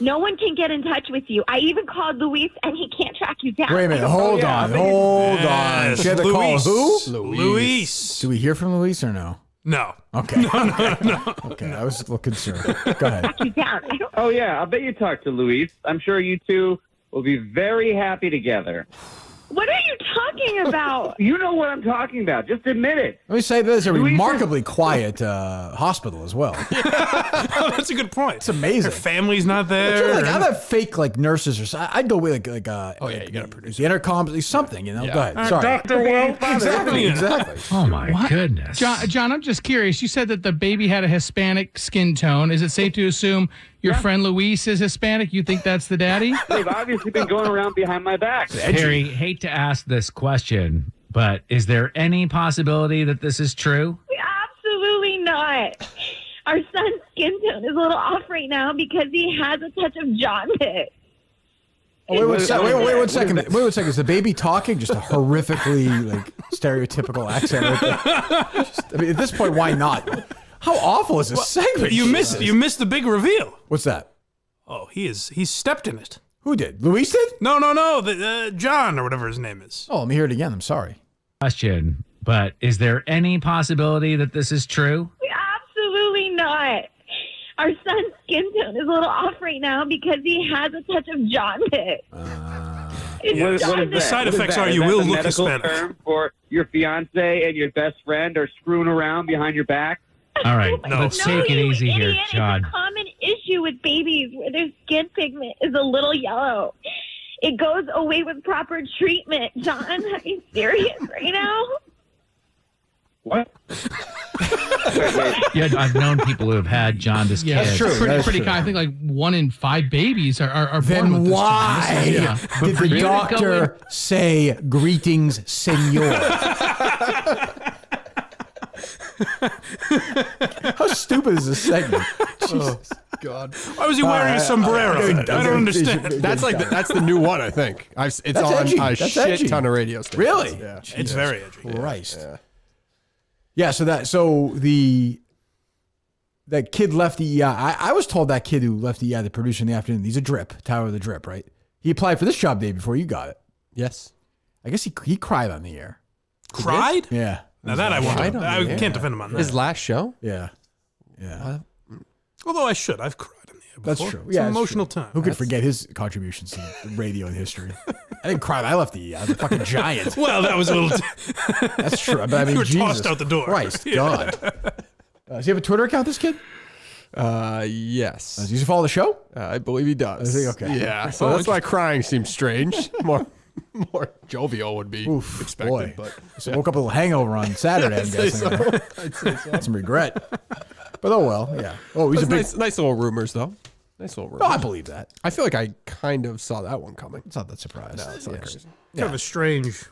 No one can get in touch with you. I even called Luis, and he can't track you down. Wait a minute. Hold on. Yes, She had to call who? Luis. Do we hear from Luis or no? No. Okay. No. Okay. I was a little concerned. Go ahead. Track you down. I don't. Oh, yeah, I'll bet you talked to Luis. I'm sure you two will be very happy together. What are you talking about? You know what I'm talking about. Just admit it. Let me say there's a Luis is- remarkably quiet hospital as well. Oh, that's a good point. It's amazing. Her family's not Sort there. of like, I'd have fake like nurses or something. I'd go with like Oh, yeah, you got to produce the intercoms, something, you know. Yeah. Go ahead. Sorry. Dr. Will. Exactly. Exactly. oh my What? goodness. John, I'm just curious. You said that the baby had a Hispanic skin tone. Is it safe to assume Your friend Luis is Hispanic. You think that's the daddy? They've obviously been going around behind my back. Perry, hate to ask this question, but is there any possibility that this is true? Absolutely not. Our son's skin tone is a little off right now because he has a touch of jaundice. Oh, wait one second. Wait 1 second. Is the baby talking? Just a horrifically stereotypical accent. I mean, at this point, why not? How awful is this segment? You missed the big reveal. What's that? Oh, he's stepped in it. Who did? Luis did? No. John or whatever his name is. Oh, let me hear it again. I'm sorry. Question, but is there any possibility that this is true? Absolutely not. Our son's skin tone is a little off right now because he has a touch of jaundice. The side effects are you will look Hispanic. Term for your fiance and your best friend are screwing around behind your back? All right, let's take it easy here, John. It's a common issue with babies where their skin pigment is a little yellow. It goes away with proper treatment. John, are you serious right now? What? Yeah, I've known people who have had jaundice kids. That's true. Pretty true. common. I think like 1 in 5 babies are born Then with this why jaundice. did the doctor say, "Greetings, senor"? How stupid is this segment? Jesus. God. Why was he wearing a sombrero? I don't understand. That's the new one, I think. It's That's on edgy. a That's shit edgy. ton of radio stations. Really? Yeah. It's very edgy. Christ. Yeah. So that kid left the EI. I was told that kid who left the EI, the producer in the afternoon, he's a drip, Tyler the Drip, right? He applied for this job day before you got it. Yes. I guess he cried on the air. Cried? Yeah. Now that I can't defend him on that. His last show? Yeah. Yeah. Although I should. I've cried on the air before. That's true. It's an it's emotional true. time. Who could forget his contributions to radio and history? I didn't cry when I left the EI. I was a fucking giant. Well, that was a little... That's true. But I mean, You were Jesus tossed out the door. Christ, God. Does he have a Twitter account, this kid? Yes. Does he follow the show? I believe he does. Is he? Okay. Yeah. So that's why crying seems strange. More jovial would be expected. Boy. But So woke up a little hangover on Saturday, I'm guessing. I'd say so. Some regret. But oh well, yeah. Oh, he's a big... nice little rumors, though. Nice little rumors. No, I believe that. I feel like I kind of saw that one coming. It's not that surprised. No, it's not crazy. Kind of a strange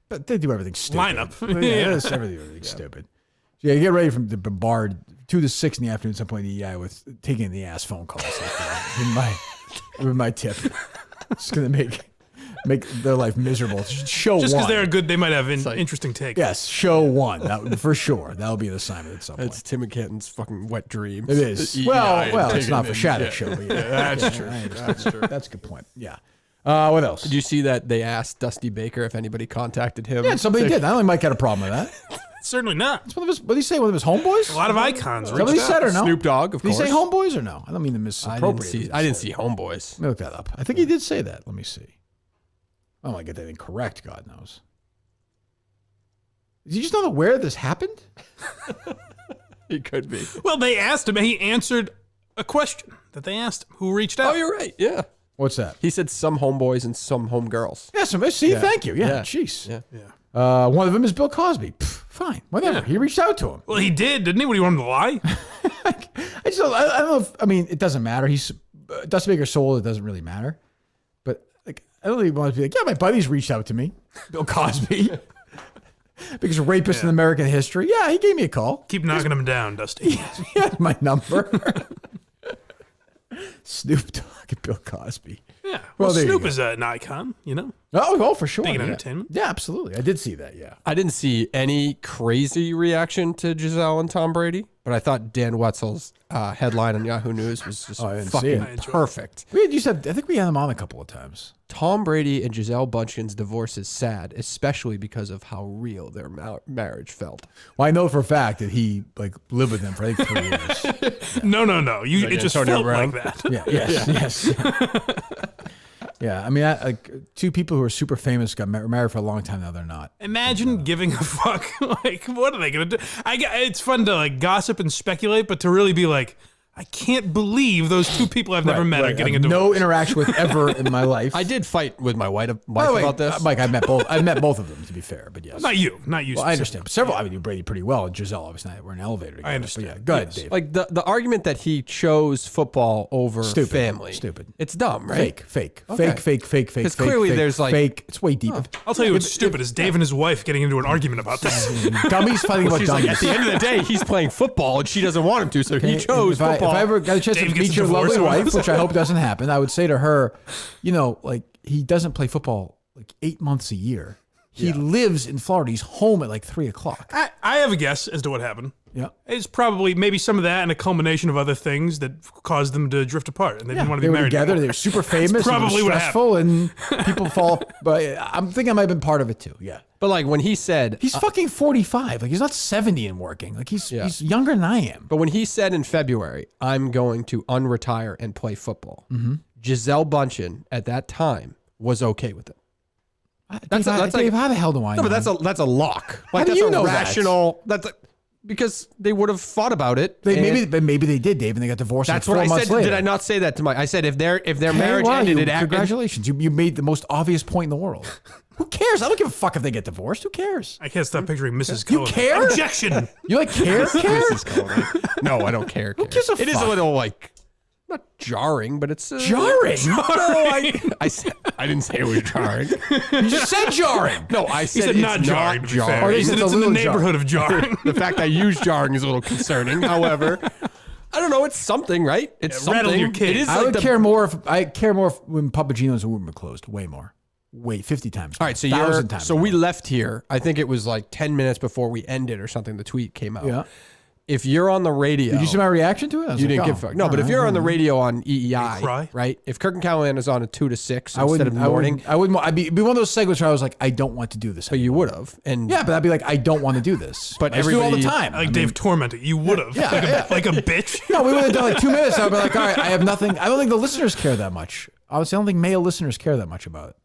But they do everything stupid. lineup. Everything stupid. Yeah, you get ready from the bombard 2 to 6 in the afternoon at some point in the EI with taking in the ass phone calls. With my tip. It's going to make their life miserable. Show Just one. because they're good, they might have interesting takes. Yes, show one. That for sure. That'll be an assignment at some point. It's Tim and Kenton's fucking wet dreams. It is. The Well, EI it's not for taking Shattuck in- show. But that's true. That's true. That's a good point. Yeah. What else? Did you see that they asked Dusty Baker if anybody contacted him? Yeah, somebody did. I don't think Mike had a problem with that. Certainly not. What did he say? One of his homeboys? A lot of icons. Somebody reached out. said or no? Snoop Dogg, of Did he course. say homeboys or no? I don't mean to misappropriate. I didn't see Homeboys. Let me look that up. I think he did say that. Let me see. I don't want to get that incorrect, God knows. Is he just not aware this happened? He could be. Well, they asked him, and he answered a question that they asked him. Who reached out? Oh, you're right. Yeah. What's that? He said some homeboys and some homegirls. Yeah, see, Yeah. thank you. Yeah, Yeah. jeez. Yeah. One of them is Bill Cosby. Fine, whatever. Yeah. He reached out to him. Well, he did, didn't he? What, do you want him to lie? I don't know if, I mean, it doesn't matter. He's Dusty Baker's soul. It doesn't really matter. But like, I don't really want to be like, yeah, my buddies reached out to me, Bill Cosby, biggest rapist in American history. Yeah, he gave me a call. Keep knocking him down, Dusty. He had my number. Snoop Dogg and Bill Cosby. Yeah. Well, Well, there you Snoop go. is an icon, you know? Oh, for sure. Big in yeah. entertainment. Yeah, absolutely. I did see that. Yeah. I didn't see any crazy reaction to Gisele and Tom Brady, but I thought Dan Wetzel's headline on Yahoo News was just I didn't see fucking it. I enjoyed it. perfect. I think we had him on a couple of times. Tom Brady and Gisele Bundchen's divorce is sad, especially because of how real their marriage felt. Well, I know for a fact that he lived with them for I think 3 years. No. It just Antonio felt Brown? like that. Yeah. Yes. Yeah. I mean, two people who are super famous got married for a long time. Now they're not. Imagine giving a fuck. Like, what are they going to do? It's fun to like gossip and speculate, but to really be like, I can't believe those two people I've never met are getting into no interaction with ever in my life. I did fight with my wife By the way, about this. Mike, I met both of them, to be fair, but yes. Not you. Well, I understand. Several, I mean, you Brady pretty well, and Gisele, obviously, we're in an elevator together. I understand. But yeah, go ahead, Dave. Like the argument that he chose football over family. Stupid. It's dumb, right? Fake. Okay. Fake. Because clearly there's like fake. It's way deep. I'll tell you what's stupid is Dave and his wife getting into an argument about this. Dummies fighting about she's dummies. like, at the end of the day, he's playing football and she doesn't want him to, so he chose if football. If I ever got a chance Dave to gets meet your divorced lovely over wife, this. which I hope doesn't happen, I would say to her, like he doesn't play football like 8 months a year. He lives in Florida. He's home at like 3:00. I have a guess as to what happened. Yeah. It's probably maybe some of that and a culmination of other things that caused them to drift apart, and they didn't want to They be were married together. anymore. They were super famous. probably it was what stressful, and people fall. But I'm thinking I might have been part of it too. Yeah. But like when he said He's fucking 45. Like he's not 70 and working. Like he's younger than I am. But when he said in February, I'm going to unretire and play football, Gisele Bündchen at that time was okay with it. Dave, how the hell do I know? No, but that's a lock. Like do that's you a know that? rational. Because they would have thought about it. Maybe they did, Dave, and they got divorced. That's like 4 what I months said. later. Did I not say that to Mike? I said if their Okay, marriage well, ended, congratulations. You made the most obvious point in the world. Who cares? I don't give a fuck if they get divorced. Who cares? I can't stop picturing Mrs. You Cullen. care? Objection. You like care? No, I don't care. Who gives a It is fuck? a little like not jarring, but it's Jarring? No, I didn't say it was jarring. You just said jarring. No, I He said said it's not jarring. To be fair. Or He is said it it's a in the little neighborhood of jarring. The fact I use jarring is a little concerning. However, I don't know. It's something, right? It's rattle something. your cage. It is. I like would the, care more if when Papa Gino's and Women were closed. Way more. 50 times. All right, so 1,000 times. so we left here. I think it was like 10 minutes before we ended or something. The tweet came out. Yeah. If you're on the radio, Did you see my reaction to it? I was you like, didn't oh, give a fuck. No, but if all you're right. on the radio on cry? EEI, right? If Kirk and Callahan is on a 2 to 6 I instead wouldn't. of morning, I wouldn't. I'd be one of those segments where I was like, I don't want to do this. but you would have. And Yeah, but I'd be like, I don't want to do this. But I just do it all the everybody- time. Like Dave tormented. You would have. Like a bitch. No, we would have done like 2 minutes. I'd be like, all right, I have nothing. I don't think the listeners care that much. Honestly, I don't think male listeners care that much about it.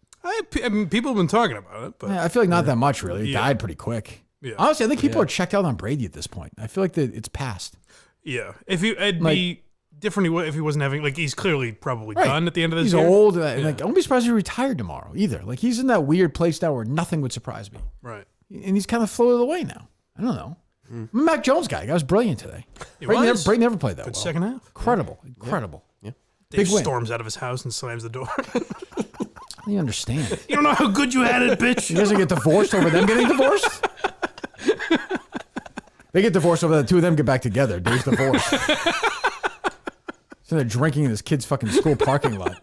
I mean, people have been talking about it, but Yeah, I feel like not that much, really. It died pretty quick. Yeah. Honestly, I think people are checked out on Brady at this point. I feel like it's past. yeah. If you, it'd be different if he wasn't having, like, he's clearly probably Right. done at the end of this He's year. old. And like, I won't be surprised if he retired tomorrow either. Like, he's in that weird place now where nothing would surprise me. Right. And he's kind of floated away now. I don't know. I'm a Mac Jones guy. That was brilliant today. He Brady was. never played that Good well. second half. Incredible. Dave Big win. storms out of his house and slams the door. I don't understand. You don't know how good you had it, bitch. You guys will get divorced over them getting divorced? They get divorced over the two of them get back together. Dave's divorced. So they're drinking in his kid's fucking school parking lot.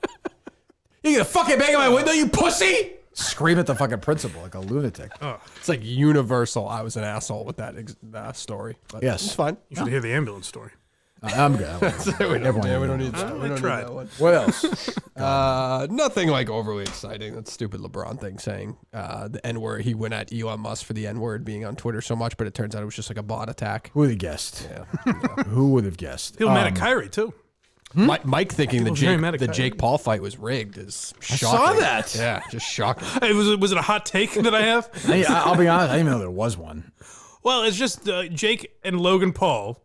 You gonna fucking bang on my window, you pussy! Scream at the fucking principal like a lunatic. it's like universal. I was an asshole with that story. But Yes. it's fine. You should hear the ambulance story. I'm good. we don't need that. We don't tried. need that one. What else? Nothing like overly exciting. That stupid LeBron thing saying the N-word. He went at Elon Musk for the N-word being on Twitter so much, but it turns out it was just like a bot attack. Who would have guessed? Who would have guessed? People mad at Kyrie, too. Mike thinking the People very mad at Jake Kyrie. Paul fight was rigged is I shocking. saw that. Yeah, just shocking. Hey, was it a hot take that I have? I'll be honest. I didn't even know there was one. Well, it's just Jake and Logan Paul,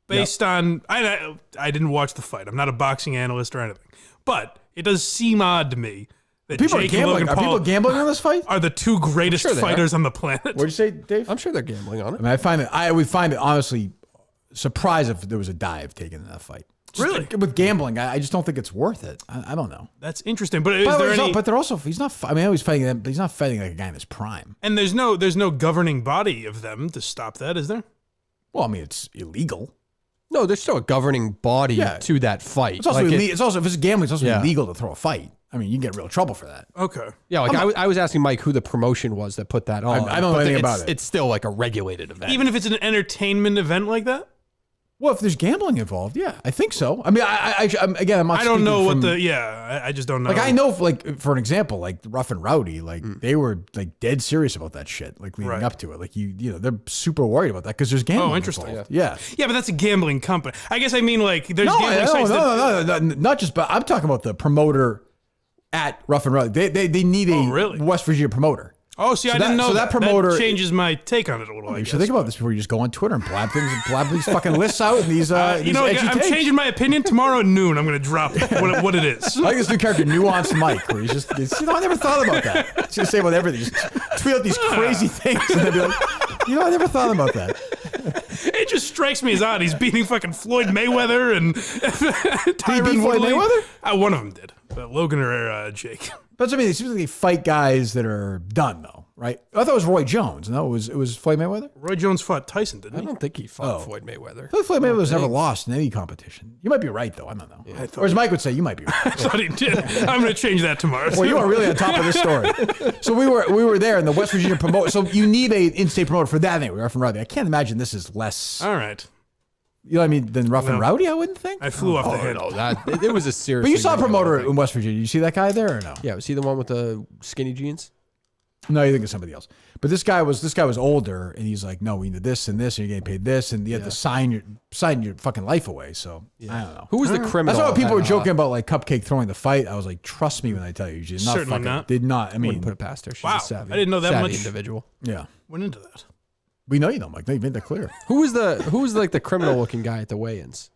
based on I didn't watch the fight. I'm not a boxing analyst or anything, but it does seem odd to me that People Jake are and gambling. Logan Are Paul people gambling on this fight? are the two greatest sure they fighters on the planet. What'd you say, Dave? I'm sure they're gambling on it. I mean, I would find it honestly surprised if there was a dive taken in that fight. Just Really? with gambling, I just don't think it's worth it. I don't know. That's interesting, but is By the way, there any? but they're also he's not. I mean, I know he's fighting them, but he's not fighting like a guy in his prime. And there's no governing body of them to stop that, is there? Well, I mean, it's illegal. No, there's still a governing body Yeah. to that fight. It's also Like it's also if it's gambling, it's also Yeah. illegal to throw a fight. I mean, you can get in real trouble for that. Okay. Yeah, like I was asking Mike who the promotion was that put that on. I don't know but anything it's- about it. It's still like a regulated event. Even if it's an entertainment event like that? Well, if there's gambling involved, yeah, I think so. I mean, I'm not. I don't know speaking what from- I just don't know. Like I know, like for an example, like Rough and Rowdy, like they were like dead serious about that shit, like leading Right. up to it. Like you know, they're super worried about that because there's gambling. Oh, interesting. involved. Yeah. Yeah, but that's a gambling company. I guess I mean like there's No, gambling sites that, no, not just. But I'm talking about the promoter at Rough and Rowdy. They need a really? West Virginia promoter. Oh, see, I didn't know so that promoter that changes my take on it a little. You should think about this before you just go on Twitter and blab these fucking lists out and these. You know, edgy I'm takes. changing my opinion tomorrow at noon. I'm going to drop what it is. I like this new character, Nuanced Mike, where he's just, I never thought about that. He's going to say about everything. Just tweet out these crazy things and then be like, I never thought about that. It just strikes me as odd. He's beating fucking Floyd Mayweather and Did he beat Floyd Mayweather? One of them did. Logan or Jake. But I mean, it seems like they fight guys that are done, though, right? I thought it was Roy Jones. No, it was Floyd Mayweather? Roy Jones fought Tyson, didn't he? I don't think he fought Floyd Mayweather. I thought Floyd Mayweather's never lost in any competition. You might be right, though. I don't know. Yeah, or as Mike would say, you might be right. I thought he did. I'm going to change that tomorrow. Well, you are really on top of this story. So we were there in the West Virginia promoter. So you need a in-state promoter for that anyway, Rough and Rowdy. I can't imagine this is less. All right. You know what I mean? Than Rough and Rowdy, I wouldn't think. I flew off the handle. It was a serious. But you saw a promoter in West Virginia. You see that guy there or no? Yeah, was he the one with the skinny jeans? No, you think of somebody else. But this guy was older, and he's like, no, we need this and this, and you're getting paid this, and you have to sign your fucking life away. So I don't know. Who was the criminal? That's why people were joking about like Cupcake throwing the fight. I was like, trust me when I tell you, she did not Certainly fucking, not. did not. I mean, Wouldn't put it past her. She's Wow. a savvy. I didn't know that savvy much. individual. Yeah, Went into that. we know you don't, Mike. No, you made that clear. Who was like the criminal looking guy at the weigh-ins?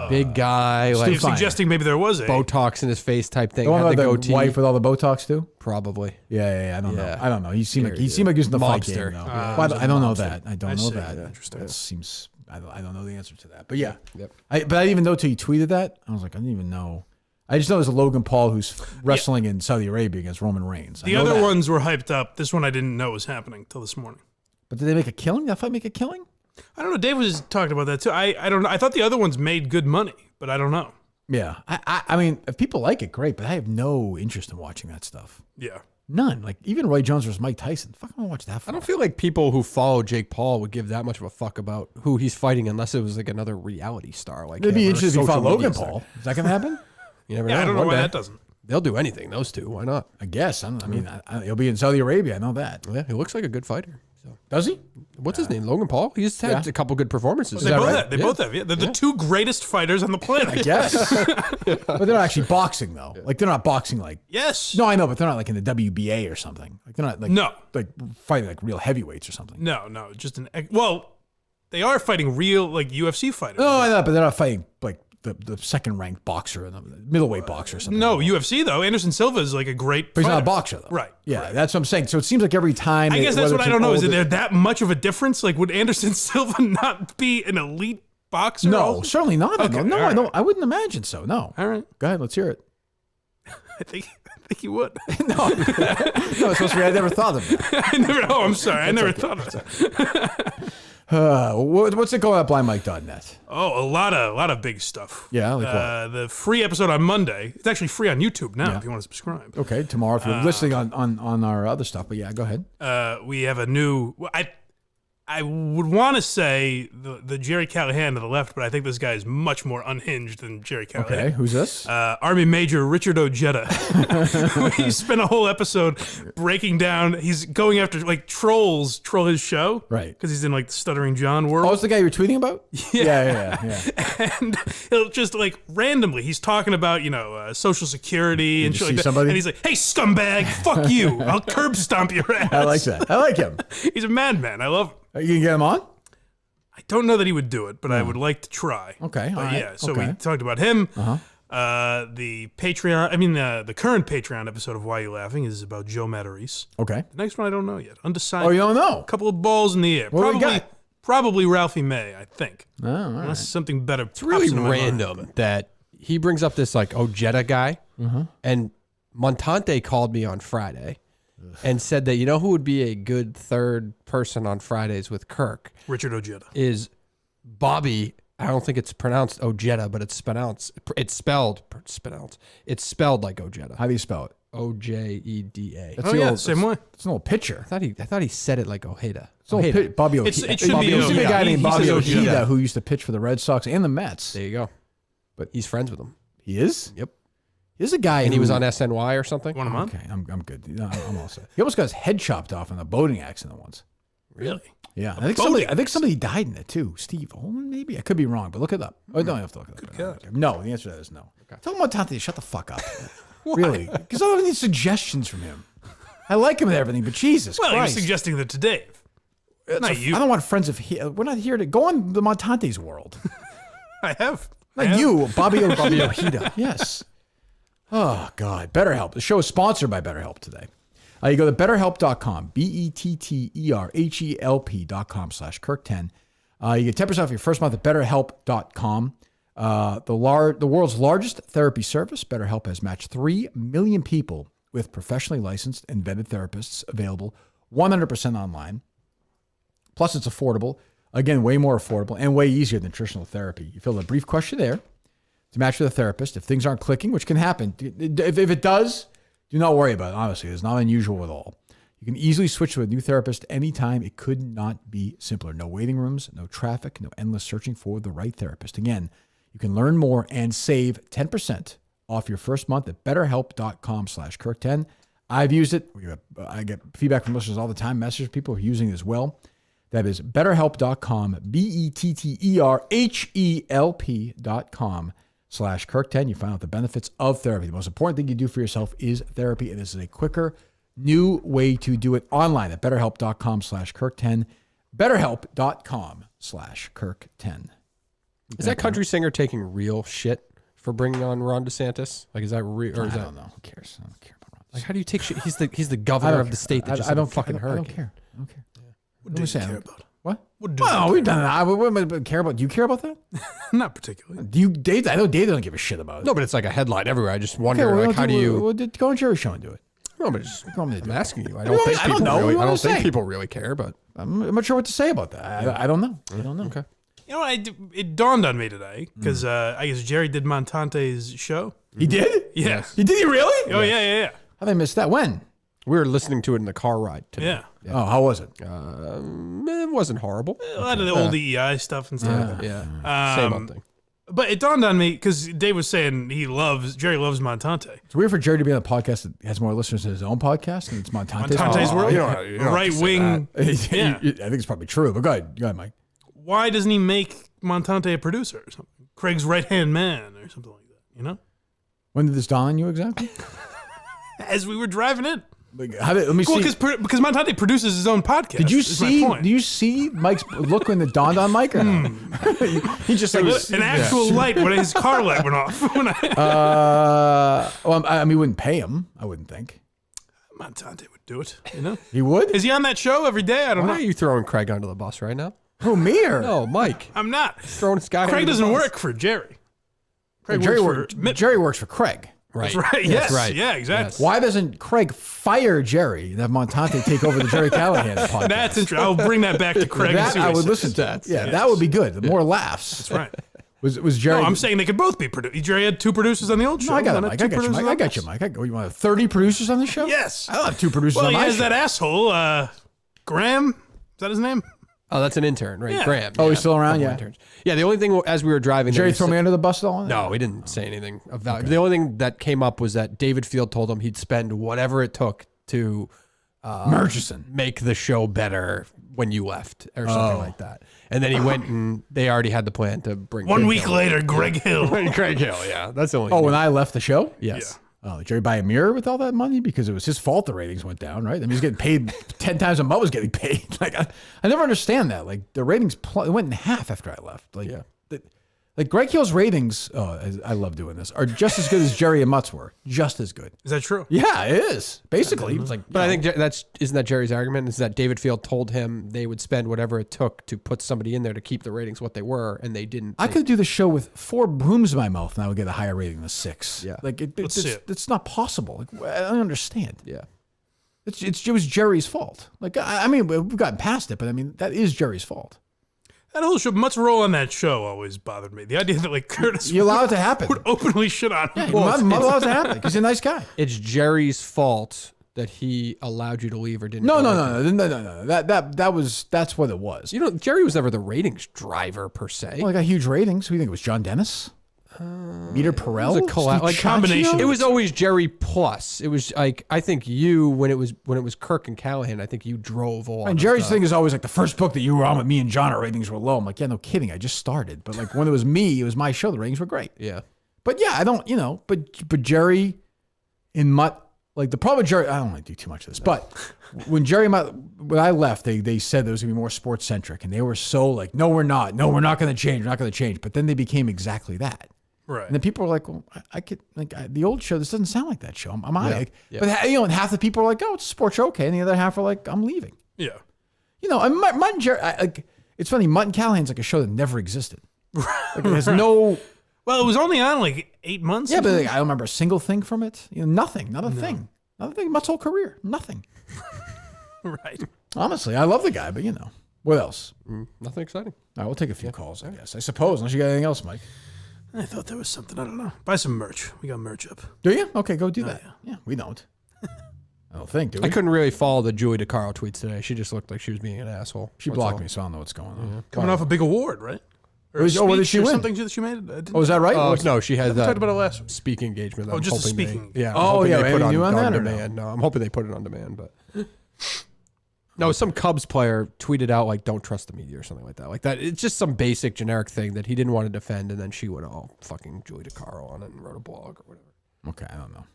Big guy, like You're suggesting maybe there was a Botox in his face type thing. The one Had with the the goatee. wife with all the Botox too. Probably. Yeah. I don't know. Yeah. I don't know. He seemed like he was in the fight game though. Well, I don't know that. I don't know that. Interesting. That seems. I don't know the answer to that. But yeah. Yep. But I didn't even know till you tweeted that. I was like, I didn't even know. I just know there's a Logan Paul who's wrestling in Saudi Arabia against Roman Reigns. The other ones were hyped up. This one I didn't know was happening till this morning. But did they make a killing? That fight make a killing? I don't know. Dave was talking about that too. I don't know. I thought the other ones made good money, but I don't know. Yeah. I mean, if people like it, great. But I have no interest in watching that stuff. Yeah. None. Like even Roy Jones versus Mike Tyson. Fuck, I don't watch that. I don't feel like people who follow Jake Paul would give that much of a fuck about who he's fighting unless it was like another reality star. Like it'd be him or interesting if he social fought media Logan star. Paul. Is that gonna happen? You never Yeah, know. I don't know One why day. that doesn't. They'll do anything. Those two. Why not? I guess. I mean, he'll be in Saudi Arabia. I know that. Yeah, he looks like a good fighter. So. Does he? What's his name? Logan Paul? He's had a couple good performances. They both have. Yeah. They're the two greatest fighters on the planet. I guess. But they're not actually boxing though. Like they're not boxing like. Yes. No, I know, but they're not like in the WBA or something. Like they're not like like fighting like real heavyweights or something. No. Just they are fighting real like UFC fighters. No, I know, but they're not fighting like the second ranked boxer, the middleweight boxer or something. No, UFC though. Anderson Silva is like a great. But he's fighter. not a boxer though. Right. Yeah, that's what I'm saying. So it seems like every time. I guess that's what I don't know. Is there that much of a difference? Like, would Anderson Silva not be an elite boxer? No, also? certainly not. Okay, No, all I don't. right. I wouldn't imagine so. No. All right. Go ahead. Let's hear it. I think he would. No, it's supposed to be. I never thought of it. I'm sorry. I never thought of that. What's it going at blindmike.net? Oh, a lot of big stuff. Yeah, like what? The free episode on Monday. It's actually free on YouTube now if you want to subscribe. Okay, tomorrow if you're listening on our other stuff. But yeah, go ahead. We have a new. I would want to say the Jerry Callahan to the left, but I think this guy is much more unhinged than Jerry Callahan. Okay, who's this? Army Major Richard Ojeda. He spent a whole episode breaking down. He's going after like troll his show, Right? Because he's in like the Stuttering John world. Oh, it's the guy you were tweeting about? Yeah. And he'll just like randomly, he's talking about Social Security and you shit see like that. somebody? And he's like, "Hey, scumbag, fuck you! I'll curb stomp your ass." I like that. I like him. He's a madman. I love him. Are you gonna get him on? I don't know that he would do it, but I would like to try. Okay, But all right, yeah, so okay. we talked about him. Uh-huh. The Patreon, the current Patreon episode of Why You Laughing is about Joe Matarese. Okay. The next one I don't know yet. Undecided. Oh, you don't know? A couple of balls in the air. What do we got? Probably Ralphie May, I think. Oh, all right. Unless something better. It's really random that he brings up this like Ojeda guy, and Montante called me on Friday and said that who would be a good third person on Fridays with Kirk? Richard Ojeda. Is Bobby. I don't think it's pronounced Ojeda, but it's spelled like Ojeda. How do you spell it? Ojeda. Same way. It's an old pitcher. I thought he said it like Ojeda. It's an old Bobby Ojeda. It should be There's a Ojeda. guy named He Bobby says Ojeda. Ojeda who used to pitch for the Red Sox and the Mets. There you go. But he's friends with him. He is? Yep. He's a guy And he who- was on SNY or something. Want him on? Okay, I'm good. No, I'm all set. He almost got his head chopped off in a boating accident once. Really? Yeah, I think somebody died in it too. Steve Holman, maybe. I could be wrong, but look it up. Oh, don't have to look it up. No, the answer to that is no. Tell Montante to shut the fuck up. Really? Because I don't have any suggestions from him. I like him and everything, but Jesus Well, Christ. you're suggesting that to Dave. Not you. I don't want friends of we're not here to go on the Montante's world. I have. Not you, Bobby Ojeda. Yes. Oh, God. BetterHelp. The show is sponsored by BetterHelp today. You go to BetterHelp.com, BetterHelp.com/Kirk10. You get 10% off your first month at BetterHelp.com. The world's largest therapy service, BetterHelp has matched 3 million people with professionally licensed and vetted therapists available 100% online. Plus, it's affordable. Again, way more affordable and way easier than traditional therapy. You fill a brief questionnaire to match with a therapist. If things aren't clicking, which can happen, if it does, do not worry about it. Honestly, it's not unusual at all. You can easily switch to a new therapist anytime. It could not be simpler. No waiting rooms, no traffic, no endless searching for the right therapist. Again, you can learn more and save 10% off your first month at BetterHelp.com/Kirk10. I've used it. I get feedback from listeners all the time, message people who are using it as well. That is BetterHelp.com, BetterHelp.com/Kirk10. You find out the benefits of therapy. The most important thing you do for yourself is therapy, and this is a quicker, new way to do it online at BetterHelp.com/Kirk10, BetterHelp.com/Kirk10. Is that country singer taking real shit for bringing on Ron DeSantis? Like, is that real? Or is I that, don't know. Who cares? I don't care about Ron. like, how do you take shit? He's the governor of the state that just had a fucking I hurricane. don't care. I don't care. What do you care about? What? What do Well, you we've care done that. What care about? Do you care about that? Not particularly. Do you, Dave? I know Dave doesn't give a shit about it. No, but it's like a headline everywhere. I just wonder, Okay, well, like, how do you? Well, go on Jerry's show and do it. No, but just, Want me to I'm do it? asking you. I I don't think people know. really. What I do don't you think say? people really care, but I'm not sure what to say about that. I don't know. I don't know. okay. You know, it dawned on me today because I guess Jerry did Montante's show. He did? Yeah. He did? He really? Oh, yeah. How did I miss that? When? We were listening to it in the car ride today. Yeah. Oh, how was it? It wasn't horrible. A lot of the old EEI stuff and stuff. Yeah. Same old thing. But it dawned on me because Dave was saying Jerry loves Montante. It's weird for Jerry to be on a podcast that has more listeners than his own podcast, and it's Montante's Montante's World? you don't have to Right say wing. I Yeah. think it's probably true, but go ahead, Mike. Why doesn't he make Montante a producer or something? Craig's right-hand man or something like that, you know? When did this dawn on you exactly? As we were driving in. Let me Well, see. because Montante produces his own podcast. Did you is my see? point. Do you see Mike's look when it dawned on Mike or no? He just like An actual light when his car light went off. When well, I mean, we wouldn't pay him. I wouldn't think Montante would do it, you know? he would. Is he on that show every day? I don't Why know. are you throwing Craig under the bus right now? Who, me or No, Mike. I'm not. Throwing this guy. Craig under the doesn't bus. work for Jerry. Craig Jerry works for Mitt. Jerry works for Craig. Right. That's right. That's Yes. right. Yeah, exactly. Why doesn't Craig fire Jerry and have Montante take over the Jerry Callahan podcast? That's interesting. I'll bring that back to Craig. and That see what I he would says. listen to. That's- Yeah, yes. that would be good. The more laughs. That's right. Was Jerry? No, I'm saying they could both be produced. Jerry had 2 producers on the old show. No, I got it, one had Mike. 2 I got you, producers Mike. on I got you, this. Mike. You want 30 producers on the show? Yes. I don't have 2 producers Well, on he my has show. that asshole, Graham. Is that his name? Oh, that's an intern, right? Yeah. Graham. Oh, he's still around? Couple Yeah. interns. Yeah. The only thing as we were driving, Jerry there, throw me under the bus at all? No, he didn't say anything of value. The only thing that came up was that David Field told him he'd spend whatever it took to Murchison. make the show better when you left or something like that. And then he went and they already had the plan to bring 1 Greg week Hill. later, Greg Hill. Greg Hill, yeah. That's the only Oh, thing. when I left the show? Yes. Oh, did Jerry buy a mirror with all that money? Because it was his fault the ratings went down, right? I mean, he's getting paid 10 times what Mutt was getting paid. Like, I never understand that. Like, the ratings went in half after I left. Like, Yeah. like Greg Hill's ratings, I love doing this, are just as good as Jerry and Mutt's were. Just as good. Is that true? Yeah, it is. Basically, it's like, But I think isn't that Jerry's argument? Is that David Field told him they would spend whatever it took to put somebody in there to keep the ratings what they were, and they didn't. I could do the show with 4 brooms in my mouth and I would get a higher rating than 6. Yeah. Like, Let's see it. it's not possible. Like, I don't understand. Yeah. It was Jerry's fault. Like, I mean, we've gotten past it, but I mean, that is Jerry's fault. That whole show, Mutt's role on that show always bothered me. The idea that like Curtis You allow it to happen. would openly shit on him. Well, Mutt allows it to happen because he's a nice guy. It's Jerry's fault that he allowed you to leave or didn't. No. go with him. That's what it was. You know, Jerry was never the ratings driver per se. Well, I got huge ratings. Who do you think it was? John Dennis? Meter Perel? It was a Steve combination. Chacchio? It was always Jerry plus. It was like I think you when it was Kirk and Callahan. I think you drove a lot. And of Jerry's stuff. thing is always like the first book that you were on with me and John, our ratings were low. I'm like, yeah, no kidding. I just started. But like when it was me, it was my show. The ratings were great. Yeah. But yeah, I don't, but Jerry and Mutt like the problem with Jerry, I don't want to do too much of this, but when I left, they said there was going to be more sports centric, and they were so like, no, we're not going to change. We're not going to change. But then they became exactly that. Right. And then people are like, well, I could, like, the old show, this doesn't sound like that show. I'm out. Like, but, and half the people are like, oh, it's a sports show. Okay. And the other half are like, I'm leaving. Yeah. And Mutt and Jerry, it's funny. Mutt and Callahan's like a show that never existed. Like, there's no. Well, it was only on like 8 months. Yeah, but I don't remember a single thing from it. Nothing. Not a thing. Not a thing. Mutt's whole career. Nothing. Right. Honestly, I love the guy, but what else? Nothing exciting. All right, we'll take a few calls, I guess. I suppose, unless you got anything else, Mike. I thought there was something. I don't know. Buy some merch. We got merch up. Do you? Okay, go do that. Yeah, we don't. I don't think, do we? I couldn't really follow the Julie DeCaro tweets today. She just looked like she was being an asshole. She blocked me, so I don't know what's going on. Coming off a big award, right? Or what did she win? Something that she made. Oh, is that right? No, she had talked about it last week. speaking engagement. Oh, I'm just a hoping speaking. Yeah. Oh, yeah. They put Anything new on that or demand. No, I'm hoping they put it on demand. But no, some Cubs player tweeted out like, "Don't trust the media" or something like that. Like that. It's just some basic generic thing that he didn't want to defend, and then she went all fucking Julie DeCaro on it and wrote a blog or whatever. Okay, I don't know.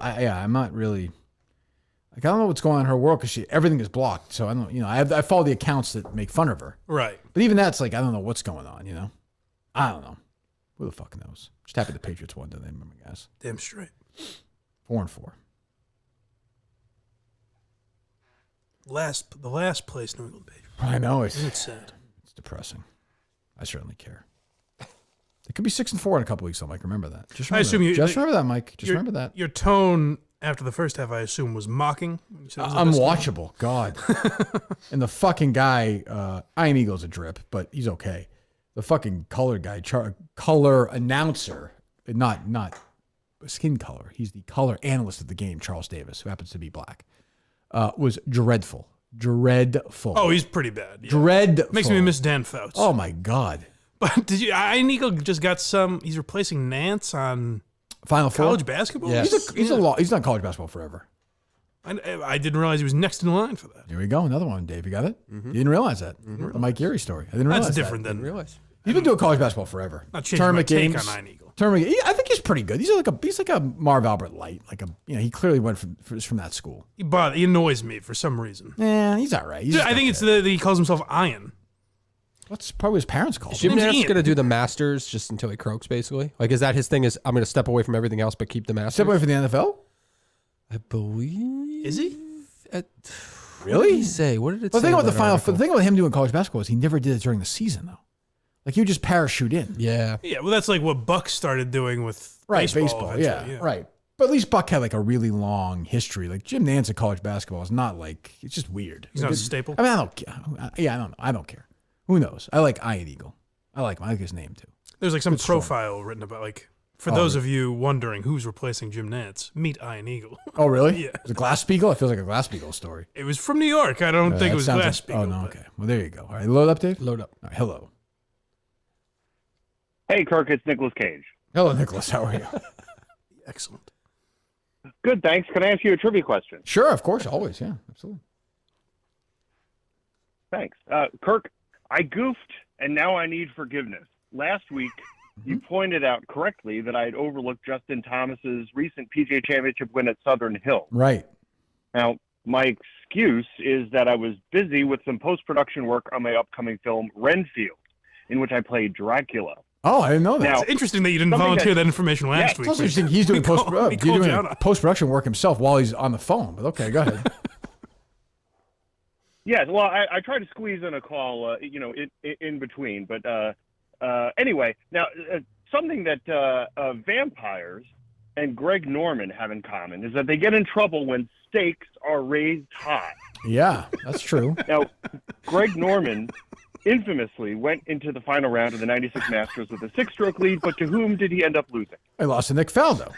I'm not really. Like, I don't know what's going on in her world because everything is blocked. So I don't. I follow the accounts that make fun of her. Right. But even that's like, I don't know what's going on. I don't know. Who the fuck knows? Just happy the Patriots won, didn't they? I guess. Damn straight. 4-4. The last place New England Patriots. I know It's sad. It's depressing. I certainly care. It could be 6-4 in a couple weeks, though, Mike. Remember that. Just remember that, Mike. Just remember that. Your tone after the first half, I assume, was mocking. Unwatchable. God. And the fucking guy, Ian Eagle's a drip, but he's okay. The fucking color guy, color announcer, not skin color. He's the color analyst of the game, Charles Davis, who happens to be black, was dreadful. Dreadful. Oh, he's pretty bad. Yeah. Dreadful. Makes me miss Dan Fouts. Oh, my God. But Ian Eagle just got he's replacing Nance on Final Four? college basketball? Yes. He's done college basketball forever. I didn't realize he was next in line for that. Here we go. Another one, Dave. You got it? You didn't realize that. The Mike Geary story. I didn't realize That's that. different than Realize. He's been doing college basketball forever. Not changing my take on Ian Eagle. I think he's pretty good. He's like a Marv Albert light. He clearly went from that school. He annoys me for some reason. Yeah, he's all right. I think it's that he calls himself Ian. What's probably his parents called him. Jim Nantz going to do the Masters just until he croaks, basically? Like, is that his thing? Is I'm going to step away from everything else but keep the Masters? Step away from the NFL? I believe. Is he? Really? What did he say? What did it say? The thing about him doing college basketball is he never did it during the season, though. Like, he would just parachute in. Yeah. Yeah, well, that's like what Buck started doing with baseball. Yeah, right. But at least Buck had like a really long history. Like Jim Nantz at college basketball is not like, it's just weird. He's not a staple. I mean, I don't know. I don't care. Who knows? I like Ian Eagle. I like him. I like his name too. There's like some profile written about like, for those of you wondering who's replacing Jim Nantz, meet Ian Eagle. Oh, really? Yeah. Is it Glass-Steagall? It feels like a Glass-Steagall story. It was from New York. I don't think it was Glass-Steagall. Oh, no, okay. Well, there you go. All right, load up, Dave? Load up. All right, hello. Hey, Kirk, it's Nicolas Cage. Hello, Nicholas. How are you? Excellent. Good, thanks. Can I ask you a trivia question? Sure, of course. Always, yeah. Absolutely. Thanks. Kirk, I goofed, and now I need forgiveness. Last week, you pointed out correctly that I had overlooked Justin Thomas's recent PGA Championship win at Southern Hills. Right. Now, my excuse is that I was busy with some post-production work on my upcoming film, Renfield, in which I played Dracula. Oh, I didn't know that. Now, It's interesting that you didn't volunteer that information last week. It's also interesting he's doing post-production work himself while he's on the phone. But okay, go ahead. Yeah, well, I tried to squeeze in a call, in between. But anyway, now something that vampires and Greg Norman have in common is that they get in trouble when stakes are raised high. Yeah, that's true. Now, Greg Norman infamously went into the final round of the 96 Masters with a 6-stroke lead, but to whom did he end up losing? I lost to Nick Faldo.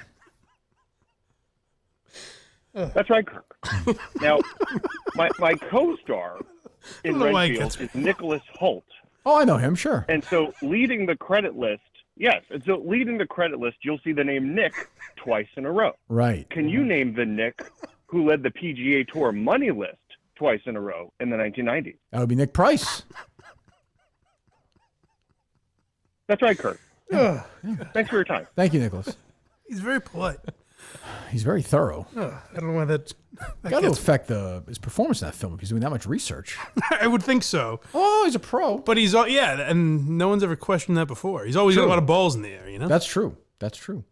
That's right, Kirk. Now, my co-star in Renfield is Nicholas Hoult. Oh, I know him, sure. And so leading the credit list, you'll see the name Nick twice in a row. Right. Can you name the Nick who led the PGA Tour money list twice in a row in the 1990s? That would be Nick Price. That's right, Kurt. Thanks for your time. Thank you, Nicholas. He's very polite. He's very thorough. I don't know why that Got to affect his performance in that film if he's doing that much research. I would think so. Oh, he's a pro. But he's and no one's ever questioned that before. He's always got a lot of balls in the air, you know? That's true. Hello.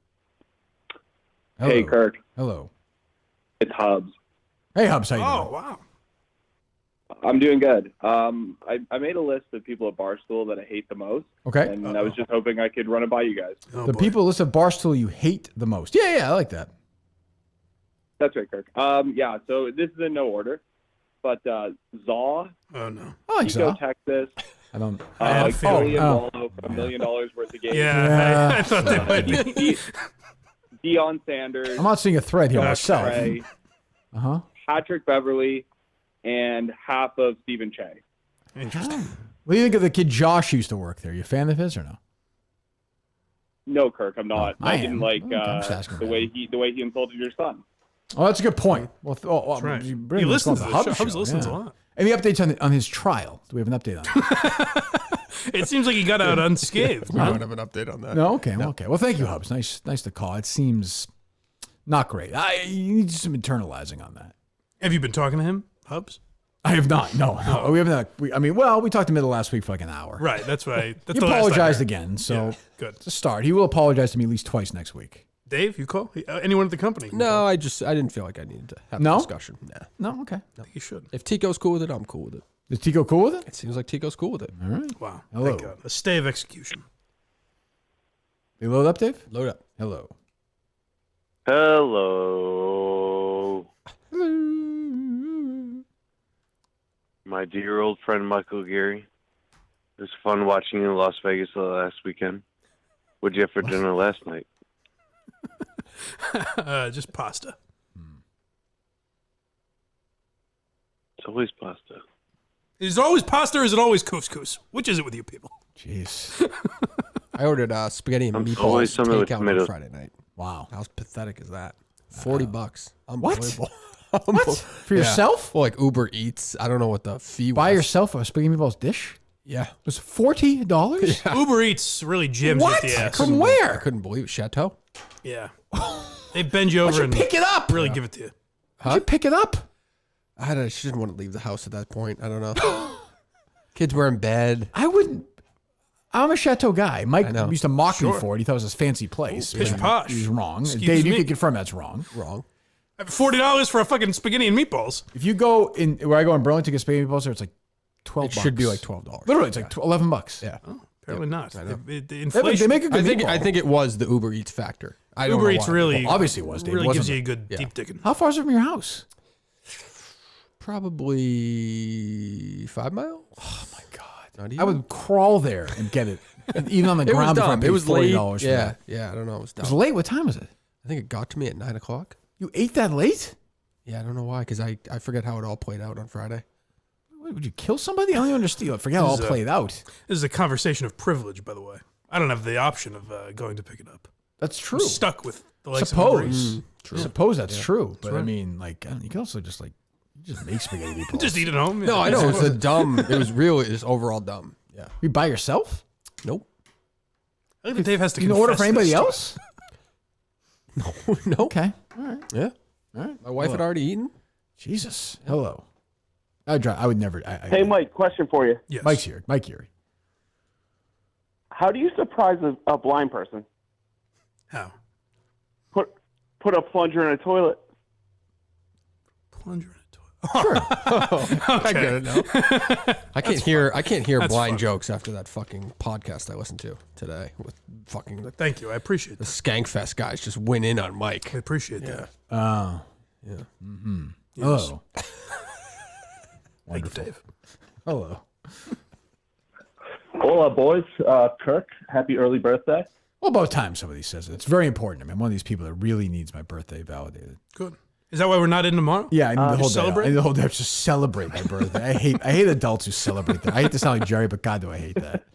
Hey, Kirk. Hello. It's Hubs. Hey, Hubs. How you doing? Oh, wow. I'm doing good. I made a list of people at Barstool that I hate the most. Okay. And I was just hoping I could run it by you guys. The people list of Barstool you hate the most. Yeah, I like that. That's right, Kirk. So this is in no order. But Zaw. Oh, no. I like Chico, Zaw. Texas. I don't. Philly and Wallow for $1 million worth of games. Yeah. I thought that might be. Deion Sanders. I'm not seeing a thread here myself. Trey, Patrick Beverly, and half of Stephen Che. Interesting. What do you think of the kid Josh who used to work there? You a fan of his or no? No, Kirk, I'm not. I I didn't am. like Okay, I'm just asking the way he insulted your son. Oh, that's a good point. Well, That's right. you He bring this listens on to the the Hub show. Hubs show, listens yeah. a lot. Any updates on his trial? Do we have an update on it? It seems like he got out unscathed. We don't have an update on that. No? Okay. Well, thank you, Hubs. Nice to call. It seems not great. You need some internalizing on that. Have you been talking to him, Hubs? I have not. No. We haven't. We talked to him last week for like an hour. Right. That's why. That's He the last I apologized heard. again, so Good. it's a start. He will apologize to me at least twice next week. Dave, you call? Anyone at the company? No, I didn't feel like I needed to have No? a discussion. Nah. No? Okay. I think you should. If Tico's cool with it, I'm cool with it. Is Tico cool with it? It seems like Tico's cool with it. All right. Wow. Hello. Thank God. A stay of execution. You load up, Dave? Load up. Hello. Hello. My dear old friend Michael Geary. It was fun watching you in Las Vegas last weekend. What'd you have for dinner last night? Just pasta. It's always pasta. Is it always pasta or is it always couscous? Which is it with you people? Jeez. I ordered spaghetti and always meatballs something with takeout on tomatoes. Friday night. Wow. How pathetic is that? $40. Unbelievable. What? For yourself? Well, like Uber Eats. I don't know what the fee was. Buy yourself a spaghetti meatballs dish? Yeah. It was $40? Uber Eats really gyms What? with the ass. From I where? couldn't believe it. Chateau? Yeah. They bend you Why over don't and you pick it up? really give it to you. Why'd you pick it up? I didn't want to leave the house at that point. I don't know. Kids were in bed. I wouldn't. I'm a Chateau guy. Mike know. used to mock me for it. He thought it was his fancy place. Pish But posh. He was wrong. Excuse Dave, you me. could confirm that's wrong. Wrong. $40 for a fucking spaghetti and meatballs. If you go in where I go in Burlington to get spaghetti meatballs, there it's like $12. It should be like $12. Literally, it's like $11. Yeah. Apparently not. I know. The inflation. They make a good meatball. I think it was the Uber Eats factor. I don't Uber know Eats why. really, Well, obviously it was, Dave. It really wasn't gives you a the- good deep digging. How far is it from your house? Probably 5 miles. Oh my God. Not even. I would crawl there and get it, and even on the It was ground. before I dumb. paid It was late. $40 for Yeah. that. Yeah. I don't know. It was It dumb. was late. What time was it? I think it got to me at 9 o'clock. You ate that late? Yeah. I don't know why. Because I forget how it all played out on Friday. What, would you kill somebody? I don't even understand. I forget how it all This is played out. This is a conversation of privilege, by the way. I don't have the option of going to pick it up. That's true. I'm stuck with the likes of Uber Eats. Suppose. True. Suppose that's true. But I right. mean, like, I don't know, you can also just like you just make spaghetti meatballs. Just eat at home. No, I know. It was a dumb. It was really just overall dumb. Yeah. You by yourself? Nope. I think that Dave has to You can order confess for anybody this. else? No. Okay. All right. Yeah. All right. My wife had already eaten. Jesus. Hello. I would never. Hey, Mike, question for you. Yes. Mike's here. Mike Geary. How do you surprise a blind person? How? Put a plunger in a toilet. Plunger in a toilet. Sure. I get it now. I can't hear That's blind fun. jokes after that fucking podcast I listened to today with fucking Thank you. I appreciate the that. Skankfest guys just went in on Mike. I appreciate that. Oh. Yeah. Mm-hmm. Yes. Hello. Thank you, Dave. Hello. Hola, boys. Kirk, happy early birthday. Well, about time somebody says it. It's very important to me. I'm one of these people that really needs my birthday validated. Good. Is that why we're not in tomorrow? Yeah, I need the whole day. celebrate? I need the whole day to just celebrate my birthday. I hate adults who celebrate that. I hate to sound like Jerry, but God, do I hate that.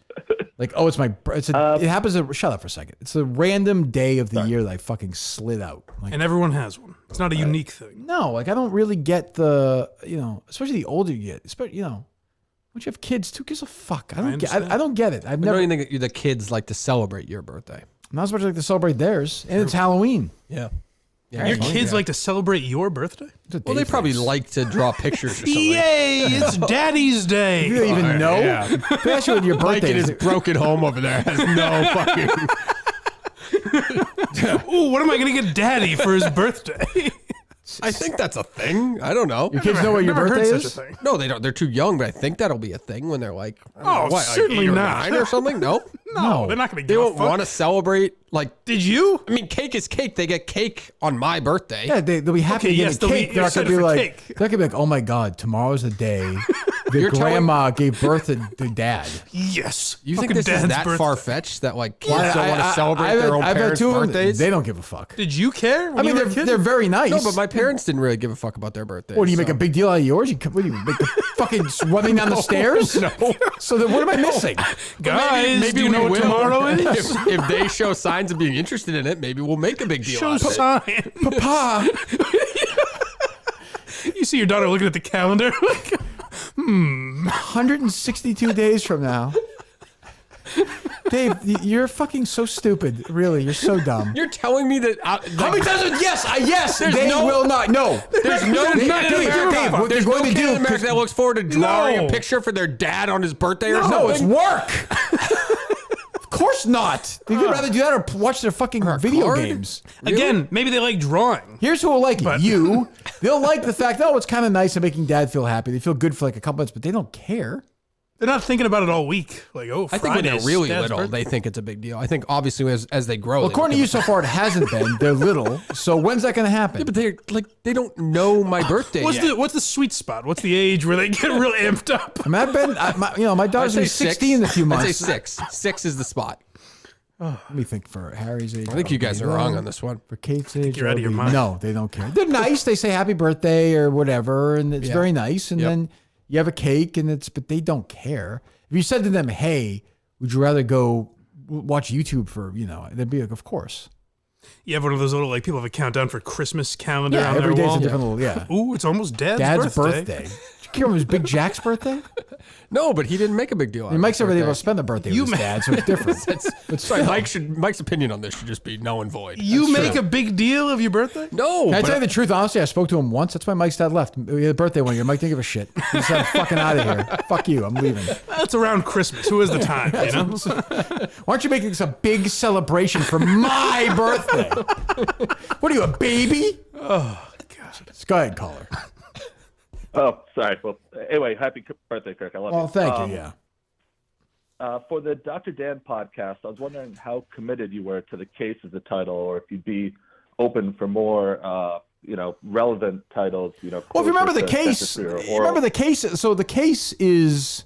Like, oh, it's my. It happens. Shut up for a second. It's a random day of the year that I fucking slid out. Like, And everyone has one. It's not a unique thing. no, like I don't really get the, especially the older you get. Especially, once you have kids, who gives a fuck? I don't get. understand. I don't get it. I've I never. don't even think the kids like to celebrate your birthday. Not as much like to celebrate theirs, and it's Halloween. Yeah. Yeah, Your kids like to celebrate your birthday? Well, they probably like to draw pictures or something. Yay! It's Daddy's Day. You don't even know. Yeah. Especially with your Mike birthday. in his broken home over there has no fucking. Ooh, what am I going to get Daddy for his birthday? I think that's a thing. I don't know. Your kids know what your Never birthday heard is? such a thing. No, they don't. They're too young, but I think that'll be a thing when they're like, I don't know, what, certainly like 8 or not. 9 or something. No, No, they're not going to they give a won't fuck. want to celebrate. Like, Did you? I mean, cake is cake. They get cake on my birthday. Yeah, they'll be happy Okay, to yes, get they'll a be cake. They're not going to be excited for like, cake. they're not gonna be like, oh my God, tomorrow's the day the You're telling- grandma gave birth to Dad. Yes. You think Fucking this is Dad's that birthday. far fetched that like kids don't want to celebrate their own I've had parents' two of them. birthdays? They don't give a fuck. Did you care? I mean, they're very nice. No, but my parents didn't really give a fuck about their birthdays. What, do you make so- a big deal out of yours? What do you make the fucking running down the stairs? No. So then what am I missing? Guys, maybe do you know we what will. tomorrow is? if they show signs of being interested in it, maybe we'll make a big deal Show out of it. sign. Papa. You see your daughter looking at the calendar. 162 days from now. Dave, you're fucking so stupid. Really, you're so dumb. You're telling me that How many times? Yes, There's they no- will not. No, there's no kid in America. what There's they're no going to kid do. in America that looks forward to drawing No. a picture for their dad on his birthday or No, it's something. work. Of course not. They'd rather do that or watch their fucking video card? games. Again, maybe they like drawing. Here's who will like it. You. They'll like the fact, oh, it's kind of nice and making Dad feel happy. They feel good for like a couple months, but they don't care. They're not thinking about it all week. Like, oh, I think when they're Friday's really Dad's little, birthday. they think it's a big deal. I think obviously as they grow. Well, they according to don't you, so far it hasn't been. They're little. So when's that going to happen? Yeah, but they're like they don't know my birthday What's yet. the sweet spot? What's the age where they get real amped up? I mean, I've been, my daughter's I'd gonna be say 16 in a few months. I'd say 6. 6 is the spot. Let me think. For Harry's age, I think you guys are wrong on this one. For Kate's age, you're out of your mind. No, they don't care. They're nice. They say happy birthday or whatever, and it's Yeah. very nice. And Yep. then you have a cake, but they don't care. If you said to them, "Hey, would you rather go watch YouTube for they'd be like, "Of course." You have one of those little like people have a countdown for Christmas calendar Yeah, on every their day's wall. a different little. Yeah, Ooh, it's almost Dad's Dad's birthday. birthday. Did you care when it was Big Jack's birthday? No, but he didn't make a big deal. I mean, Mike's never able to spend the birthday with his dad, so it's different. Sorry, Mike's opinion on this should just be null and void. You That's make true. a big deal of your birthday? No. Can I but tell you the truth? Honestly, I spoke to him once. That's why Mike's dad left. We had a birthday one year. Mike didn't give a shit. He said, "I'm fucking out of here. Fuck you. I'm leaving." That's around Christmas. Who has the time? You know? Why don't you make this a big celebration for my birthday? What are you, a baby? Oh God. Go ahead, caller. Oh, sorry. Well, anyway, happy birthday, Kirk. I love you. Well, thank you. Yeah. For the Dr. Dan podcast, I was wondering how committed you were to the case as a title, or if you'd be open for more, relevant titles. Well, if you remember the case, So the case is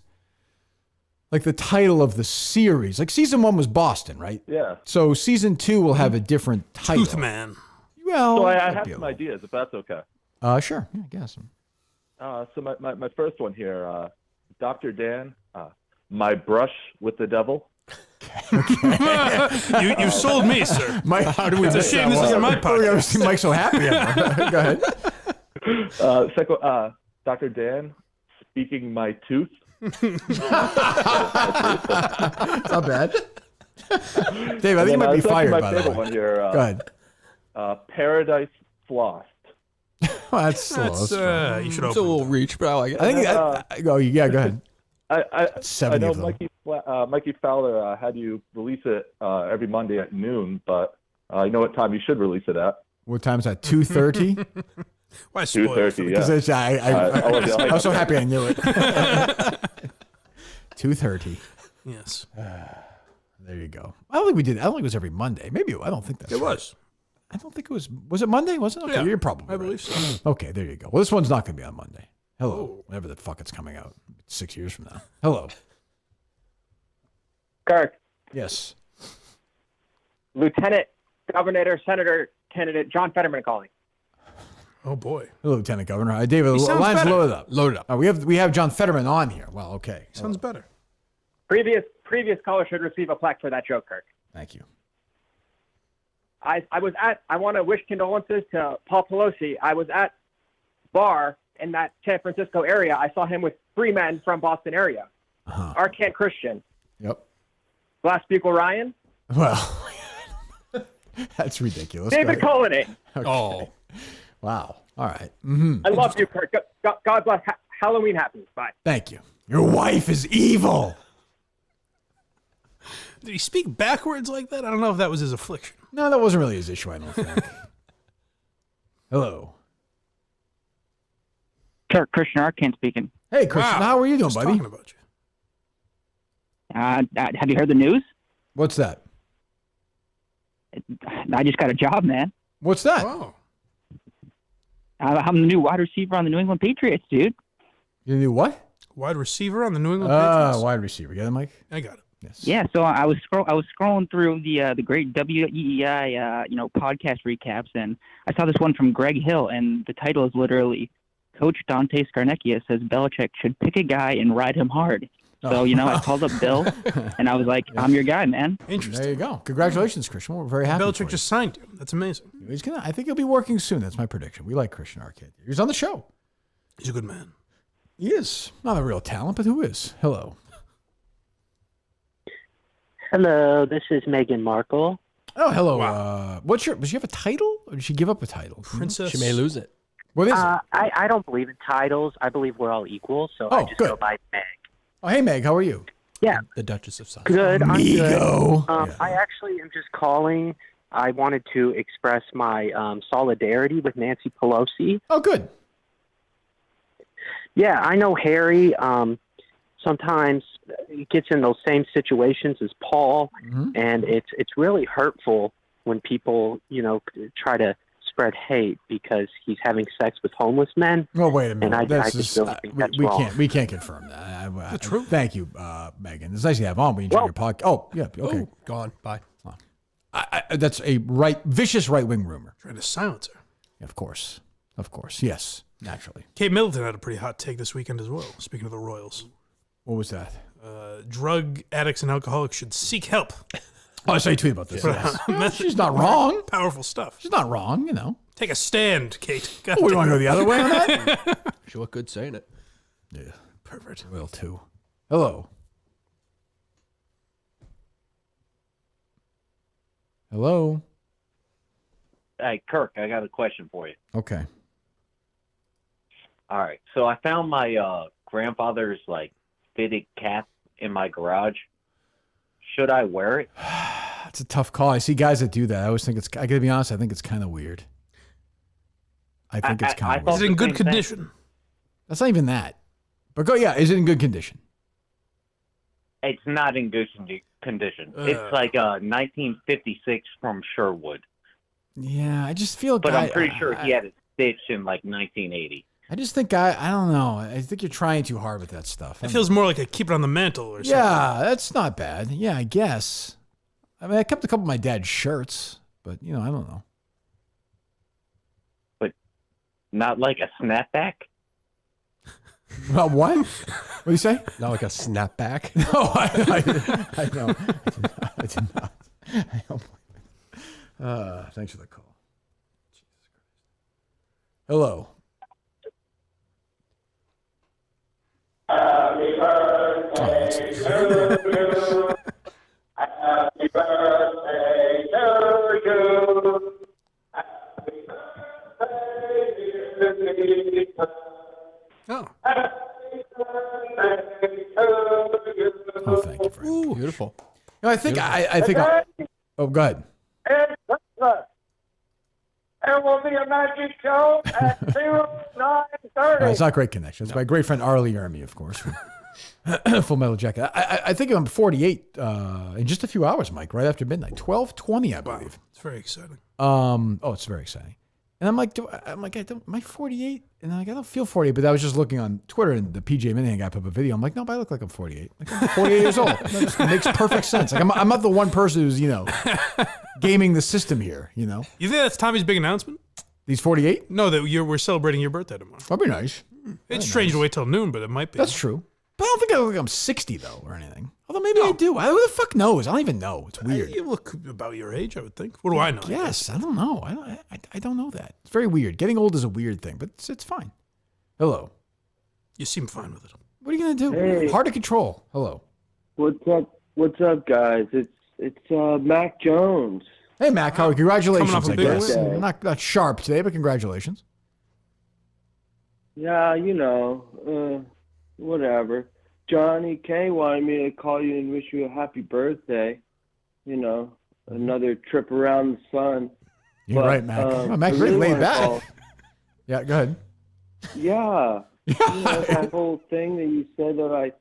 like the title of the series. Like season 1 was Boston, right? Yeah. So season 2 will have a different title. Toothman. Well, So I might have be a some little- ideas, if that's okay. Sure. Yeah, I guess. So my first one here, Dr. Dan, my brush with the devil. You sold me, sir. Mike, how do we It's a miss shame that this one? isn't my We never podcast. seen Mike so happy. Go ahead. Second, Dr. Dan, speaking my tooth. It's not bad. Dave, I think you might be fired, my by the favorite way. one here. Go ahead. Paradise flossed. Oh, that's slow. That's, you should It's a open. little reach, but I like it. I think. Go ahead. I 70 know of them. Mikey Fowler had you release it every Monday at noon, but I know what time you should release it at. What time is that? 2:30. Why spoil it for 2:30. the- Yeah. Because I was so happy I knew it. 2:30. Yes. There you go. I don't think we did. I don't think it was every Monday. Maybe I don't think that's. It right. was. I don't think it was. Was it Monday? Was it? Okay, Yeah, you're probably. I right. believe so. Okay, there you go. Well, this one's not going to be on Monday. Hello, whenever the fuck it's coming out. 6 years from now. Hello. Kirk, Yes. Lieutenant Governor Senator candidate John Fetterman calling. Oh boy. Hello, Lieutenant Governor. David, the sounds line's better. loaded up. Loaded up. We have John Fetterman on here. Well, okay. Sounds better. Previous caller should receive a plaque for that joke, Kirk. Thank you. I want to wish condolences to Paul Pelosi. I was at bar in that San Francisco area. I saw him with 3 men from Boston area. Arcant Christian, Yep. Glass Buchel Ryan, Well, That's ridiculous. David Cullinane. Okay. Oh. Wow. All right. Mm-hmm. I love you, Kurt. God bless. Halloween happy. Bye. Thank you. Your wife is evil. Did he speak backwards like that? I don't know if that was his affliction. No, that wasn't really his issue, I don't think. Hello. Kurt, Christian Arcane speaking. Hey, Christian, how are you doing, buddy? Talking about you. Have you heard the news? What's that? I just got a job, man. What's that? Oh. I'm the new wide receiver on the New England Patriots, dude. You knew what? Wide receiver on the New England Patriots? Wide receiver. Get it, Mike? I got it. Yes. Yeah, so I was scrolling through the great WEEI podcast recaps, and I saw this one from Greg Hill, and the title is literally Coach Dante Scarnecchia says Belichick should pick a guy and ride him hard. So, I called up Bill, and I was like, I'm your guy, man. Interesting. There you go. Congratulations, Christian. We're very happy. Belichick just signed you. That's amazing. I think he'll be working soon. That's my prediction. We like Christian Arcade. He's on the show. He's a good man. He is. Not a real talent, but who is? Hello. Hello, this is Meghan Markle. Oh, hello. Wow. Does she have a title, or did she give up a title? Princess. She may lose it. What is it? I don't believe in titles. I believe we're all equal, so I just go by Meg. Oh, hey, Meg. How are you? Yeah. The Duchess of Sussex. Good. I'm good. Yeah. I actually am just calling. I wanted to express my solidarity with Nancy Pelosi. Oh, good. Yeah, I know Harry sometimes gets in those same situations as Paul, and it's really hurtful when people, try to spread hate because he's having sex with homeless men. Oh, wait a minute. And I just really think that's wrong. We can't confirm that. The truth. Thank you, Megan. It's nice to have on. We enjoy your podcast. Oh, yeah. Okay. Oh, gone. Bye. That's a vicious right-wing rumor. Trying to silence her. Of course. Yes. Naturally. Kate Middleton had a pretty hot take this weekend as well, speaking of the Royals. What was that? Drug addicts and alcoholics should seek help. Oh, I saw you tweet about this. Yeah. Yes. She's not wrong. Powerful stuff. She's not wrong, Take a stand, Kate. Oh, we want to go the other way on that? She looked good saying it. Yeah. Perfect. Will too. Hello. Hello. Hey, Kirk, I got a question for you. Okay. All right. So I found my grandfather's fitted cap in my garage. Should I wear it? It's a tough call. I see guys that do that. I always think I gotta be honest, I think it's kind of weird. I think it's kind of weird. Is it in good condition? That's not even that. But is it in good condition? It's not in good condition. It's like a 1956 from Sherwood. Yeah, I just feel. But I'm pretty sure he had it stitched in 1980. I just think I don't know. I think you're trying too hard with that stuff. It feels more like a keep it on the mantle or something. Yeah, that's not bad. Yeah, I guess. I mean, I kept a couple of my dad's shirts, but I don't know. But not like a snapback? Well, what? What do you say? Not like a snapback? No, I know. I did not. I don't believe it. Thanks for the call. Jesus Christ. Hello. Happy birthday to you. Happy birthday to you. Happy birthday, dear Lisa. Oh. Happy birthday to you. Oh, thank you, Frank. Beautiful. I think I think. Oh, go ahead. It's Christmas. There will be a magic show at 09:30. It's not great connection. It's my great friend Arlie Ermy, of course. Full Metal Jacket. I think I'm 48 in just a few hours, Mike. Right after midnight, 12:20, I believe. Wow. It's very exciting. It's very exciting. And am I 48? And I'm I don't feel 48, but I was just looking on Twitter and the PJ Minahan guy put up a video. I'm like, no, but I look like I'm 48. I'm 48 years old. It makes perfect sense. I'm not the one person who's, gaming the system here, You think that's Tommy's big announcement? He's 48? No, that we're celebrating your birthday tomorrow. That'd be nice. It's strange to wait till noon, but it might be. That's true. But I don't think I look like I'm 60, though, or anything. Although maybe I do. Who the fuck knows? I don't even know. It's weird. You look about your age, I would think. What do I know? Yes, I don't know. I don't know that. It's very weird. Getting old is a weird thing, but it's fine. Hello. You seem fine with it. What are you going to do? Hey. Hard to control. Hello. What's up? What's up, guys? It's Mac Jones. Hey, Matt, congratulations. Coming off a I big guess. win. Not sharp today, but congratulations. Yeah, whatever. Johnny K wanted me to call you and wish you a happy birthday. Another trip around the sun. You're right, Mac. Mac, really laid back. Yeah, go ahead. Yeah. That whole thing that you said that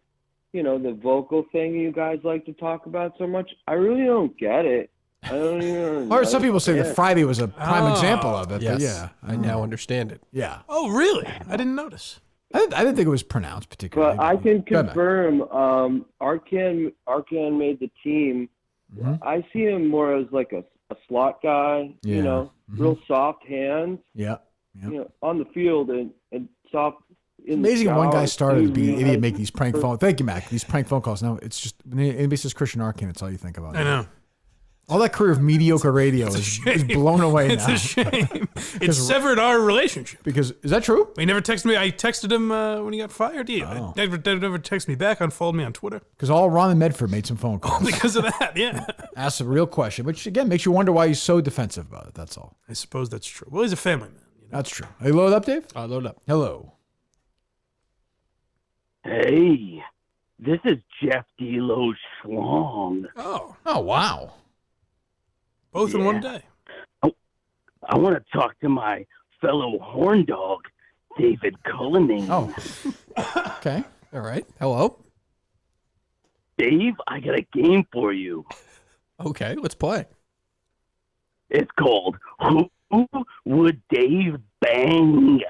the vocal thing you guys like to talk about so much, I really don't get it. I don't even. Or some people say that Friday was a prime example of it. Yes. But yeah, I now understand it. Yeah. Oh, really? I didn't notice. I didn't think it was pronounced particularly. But I can Go ahead, Mac. confirm, Arcan made the team. I see him more as like a slot guy. Yeah. Real soft hands. Yeah. On the field and soft. Amazing one guy started to be an idiot, and make these prank phone. Thank you, Mac. These prank phone calls. Now it's just when anybody says Christian Arcane, it's all you think about. I know. All that career of mediocre radio is blown away It's now. a shame. It severed our relationship. Because is that true? He never texted me. I texted him when he got fired. He never texted me back. Unfollowed me on Twitter. Because all Ron and Medford made some phone calls. Because of that, yeah. Asked a real question, which again makes you wonder why he's so defensive about it. That's all. I suppose that's true. Well, he's a family man. That's true. Are you loaded up, Dave? Load up. Hello. Hey, this is Jeff D Lowe Schlong. Oh, wow. Both in one day. I want to talk to my fellow horn dog, David Cullinane. Oh. Okay. All right. Hello. Dave, I got a game for you. Okay, let's play. It's called Who Would Dave Bang?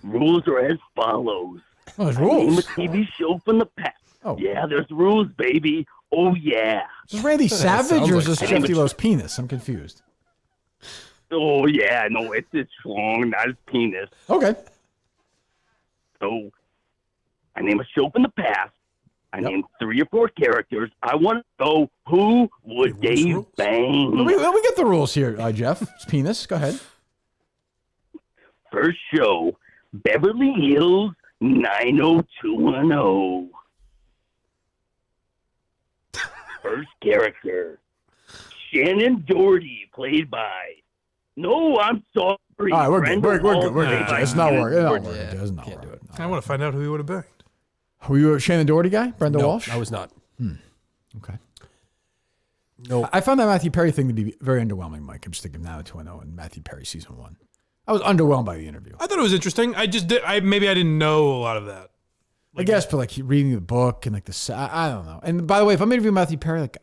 Rules are as follows. Oh, there's I name a rules. TV show from the past. Oh. Yeah, there's rules, baby. Oh, yeah. Is this Randy Savage or is this I Jeff name a- D Lowe's penis? I'm confused. Oh, yeah, no, it's his schlong, not his penis. Okay. So, I name a show from the past. I name 3 or 4 characters. I want to know who would Dave bang. We get the rules here, Jeff. It's penis. Go ahead. First show, Beverly Hills 90210. First character, Shannon Doherty, played by. No, I'm sorry. All right, we're good. We're good. We're Played good. by It's not Shannon working. It's not Doherty. working. It's not working. I want to find out who he would have banged. Were you a Shannon Doherty guy? Brenda No, Walsh? I was not. Okay. No. I found that Matthew Perry thing to be very underwhelming, Mike. I'm just thinking now 2-0 and Matthew Perry season 1. I was underwhelmed by the interview. I thought it was interesting. I didn't know a lot of that. I guess, but like reading the book and like I don't know. And by the way, if I'm interviewing Matthew Perry, like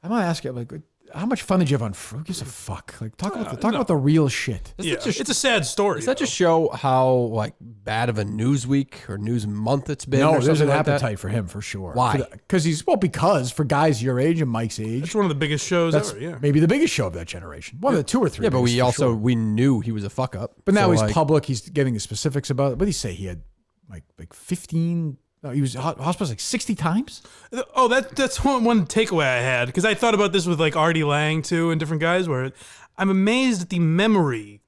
I might ask you, like, how much fun did you have on? Who gives a fuck? Like talk about the real shit. It's a sad story. Does that just show how like bad of a news week or news month it's been? No, or there's an something like that? appetite for him for sure. Why? Because for guys your age and Mike's age, It's one of the biggest shows that's ever. Yeah. maybe the biggest show of that generation. One of the 2 or 3. Yeah, but biggest we for also sure. we knew he was a fuck up. But now So, he's like, public. He's getting the specifics about it. What did he say? He had like 15. No, he was hospitalized like 60 times. Oh, that's one takeaway I had because I thought about this with like Artie Lang too and different guys where I'm amazed at the memory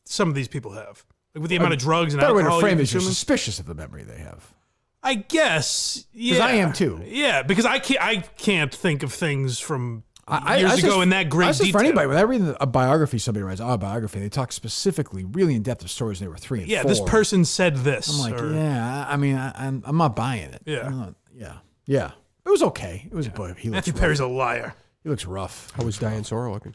some of these people have, like with the amount of drugs and Better way alcohol to frame you're it is you're consuming. suspicious of the memory they have. I guess, yeah. Because I am too. Yeah, because I can't think of things from I years says- ago in that great I says detail. for anybody, when I read a biography, somebody writes a biography, they talk specifically, really in depth of stories when they were 3 and 4. Yeah, this person said this. I'm like, or- yeah. I mean, I'm not buying it. Yeah. Yeah. It was okay. It was, but he looks Matthew rough. Perry's a liar. He looks rough. How was Diane Soro looking?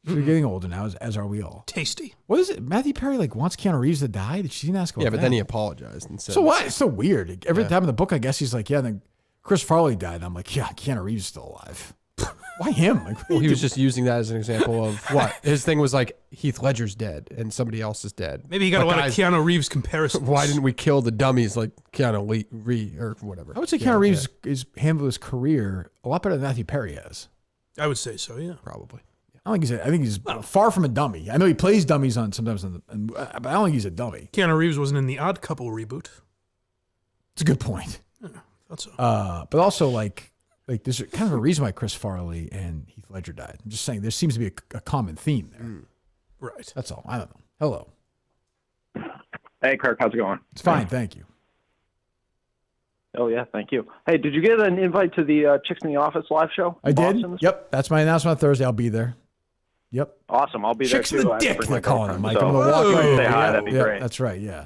You're getting older now, as are we all. Tasty. What is it? Matthew Perry like wants Keanu Reeves to die? She didn't ask about Yeah, but then that. he apologized and said, So what? It's so weird. Every Yeah. time in the book, I guess he's like, yeah. Then Chris Farley died. And I'm like, yeah, Keanu Reeves is still alive. Why him? Like, Well, he was just using that as an example of what his thing was like. Heath Ledger's dead and somebody else is dead. Maybe he got But a lot guys, of Keanu Reeves comparisons. Why didn't we kill the dummies like Keanu Reeves or whatever? I would say Keanu Reeves is handled his career a lot better than Matthew Perry has. I would say so. Yeah, probably. I think he's far from a dummy. I know he plays dummies on sometimes, but I don't think he's a dummy. Keanu Reeves wasn't in the Odd Couple reboot. It's a good point. Yeah, thought so. But also like there's kind of a reason why Chris Farley and Heath Ledger died. I'm just saying there seems to be a common theme there. Right. That's all. I don't know. Hello. Hey, Kirk, how's it going? It's fine, thank you. Oh, yeah, thank you. Hey, did you get an invite to the Chicks in the Office live show? I in did. Boston this Yep, that's my announcement on Thursday. I'll be there. Yep. Awesome. I'll be Chicks there in too. the I have to dick, bring they're my calling them, Mike. girlfriend, I'm going to walk so over. say hi. Yeah, That'd be yeah, great. that's right, yeah.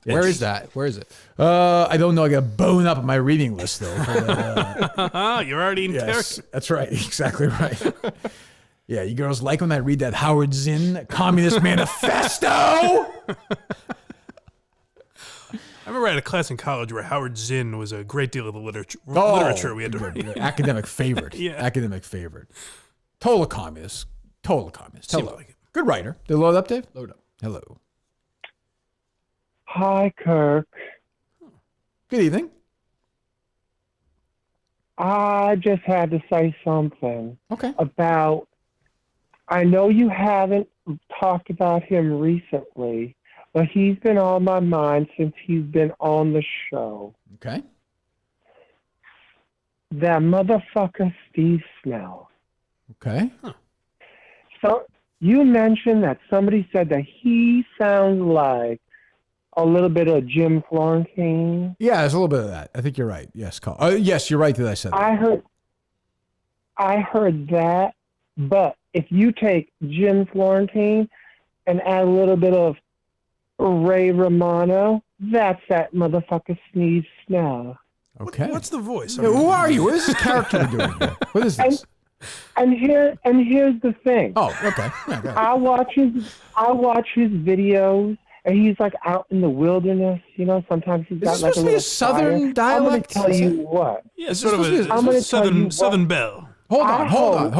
Where is that? Where is it? I don't know. I got to bone up my reading list, though. You're already in character. That's right. Exactly right. Yeah, you girls like when I read that Howard Zinn Communist Manifesto? I remember I had a class in college where Howard Zinn was a great deal of the literature we had to read. Academic favorite. Yeah. Academic favorite. Total communist. Total communist. Seemed Hello. like it. Good writer. Did it load up, Dave? Load up. Hello. Hi, Kirk. Good evening. I just had to say something. Okay. About, I know you haven't talked about him recently, but he's been on my mind since he's been on the show. Okay. That motherfucker Steve Snell. Okay. So you mentioned that somebody said that he sounds like a little bit of Jim Florentine. Yeah, there's a little bit of that. I think you're right. Yes, Carl. Yes, you're right that I said that. I heard that, but if you take Jim Florentine and add a little bit of Ray Romano, that's that motherfucker Steve Snell. Okay. What's the voice? Yeah, who are you? What is this character doing here? What is this? And here's the thing. Oh, okay. Yeah, go ahead. I watch his videos, and he's like out in the wilderness. You know, sometimes he's got this like supposed to a be a little southern fire. dialect? I'm going to tell you what. Yeah, sort of a southern belle. Hold I on.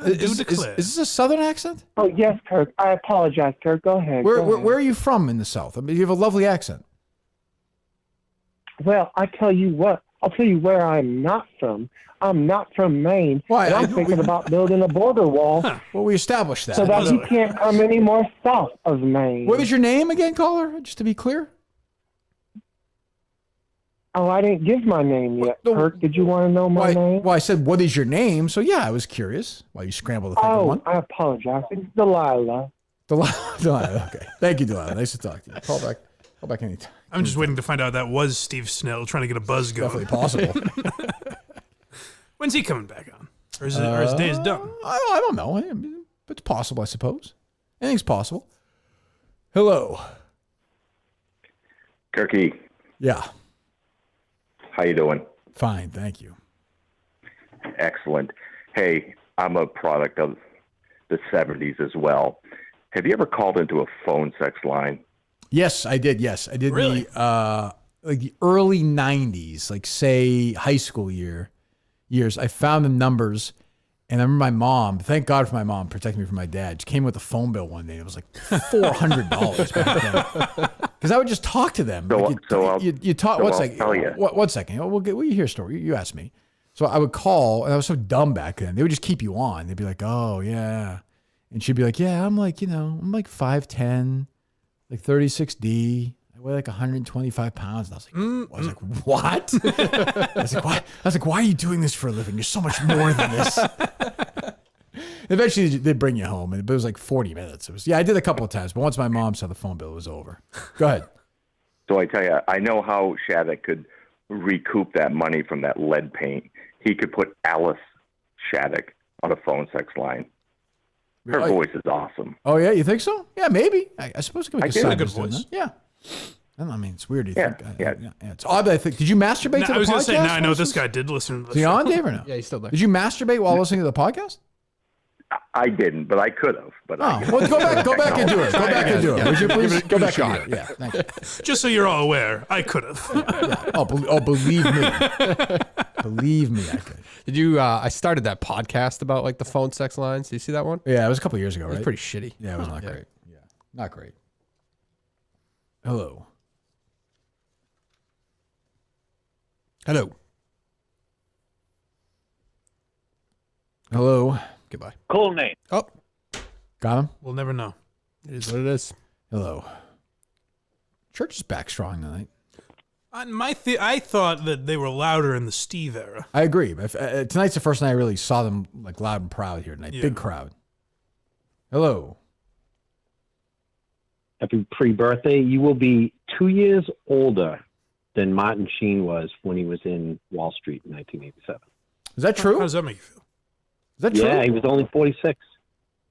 Is this a southern accent? Oh, yes, Kirk. I apologize, Kirk. Go ahead. Where are you from in the South? I mean, you have a lovely accent. Well, I tell you what. I'll tell you where I'm not from. I'm not from Maine. Why? And I'm thinking about building a border wall. Well, we established that. So that you can't come any more south of Maine. What is your name again, caller? Just to be clear. Oh, I didn't give my name yet, Kirk. Did you want to know my name? Well, I said, what is your name? So, yeah, I was curious why you scrambled to think of one. I apologize. It's Delilah. Delilah. Okay. Thank you, Delilah. Nice to talk to you. Call back anytime. I'm just waiting to find out that was Steve Snell trying to get a buzz going. Definitely possible. When's he coming back on? Or is his days done? I don't know. It's possible, I suppose. Anything's possible. Hello. Kirky. Yeah. How you doing? Fine, thank you. Excellent. Hey, I'm a product of the 70s as well. Have you ever called into a phone sex line? Yes, I did. Yes, I did. Really? Like the early 90s, like say high school years. I found the numbers, and I remember my mom. Thank God for my mom protecting me from my dad. She came with a phone bill one day. And it was like $400 back then. Because I would just talk to them. You talk. One second. We'll hear a story. You asked me. So I would call, and I was so dumb back then. They would just keep you on. They'd be like, "Oh yeah," and she'd be like, "Yeah, I'm like 5'10", like 36D. I weigh like 125 pounds." And I was like, "What?" I was like, "Why are you doing this for a living? You're so much more than this." Eventually, they'd bring you home, and it was like 40 minutes. I did a couple of times, but once my mom saw the phone bill, it was over. Go ahead. So I tell you, I know how Shattuck could recoup that money from that lead paint. He could put Alice Shattuck on a phone sex line. Her voice is awesome. Oh yeah, you think so? Yeah, maybe. I suppose it could make I a do. good voice. Yeah. I mean, it's weird. Yeah. It's odd. I think. Did you masturbate to the podcast? I was going to say, I know this guy did listen to the Is he show. on, Dave, or no? Yeah, he's still there. Did you masturbate while listening to the podcast? I didn't, but I could have. But well, go back and do it. Go back and do it. Would you please go back and do it? Yeah, thank you. Just so you're all aware, I could have. Oh, believe me. Believe me, I could. Did you? I started that podcast about like the phone sex lines. Did you see that one? Yeah, it was a couple of years ago, right? It was pretty shitty. Yeah, it was not great. Yeah, not great. Hello. Hello. Goodbye. Cool name. Oh, got him. We'll never know. It is what it is. Hello. Church is back strong tonight. I thought that they were louder in the Steve era. I agree. But tonight's the first night I really saw them like loud and proud here tonight. Yeah. Big crowd. Hello. Happy pre-birthday. You will be 2 years older than Martin Sheen was when he was in Wall Street in 1987. Is that true? How does that make you feel? that true? Yeah, he was only 46.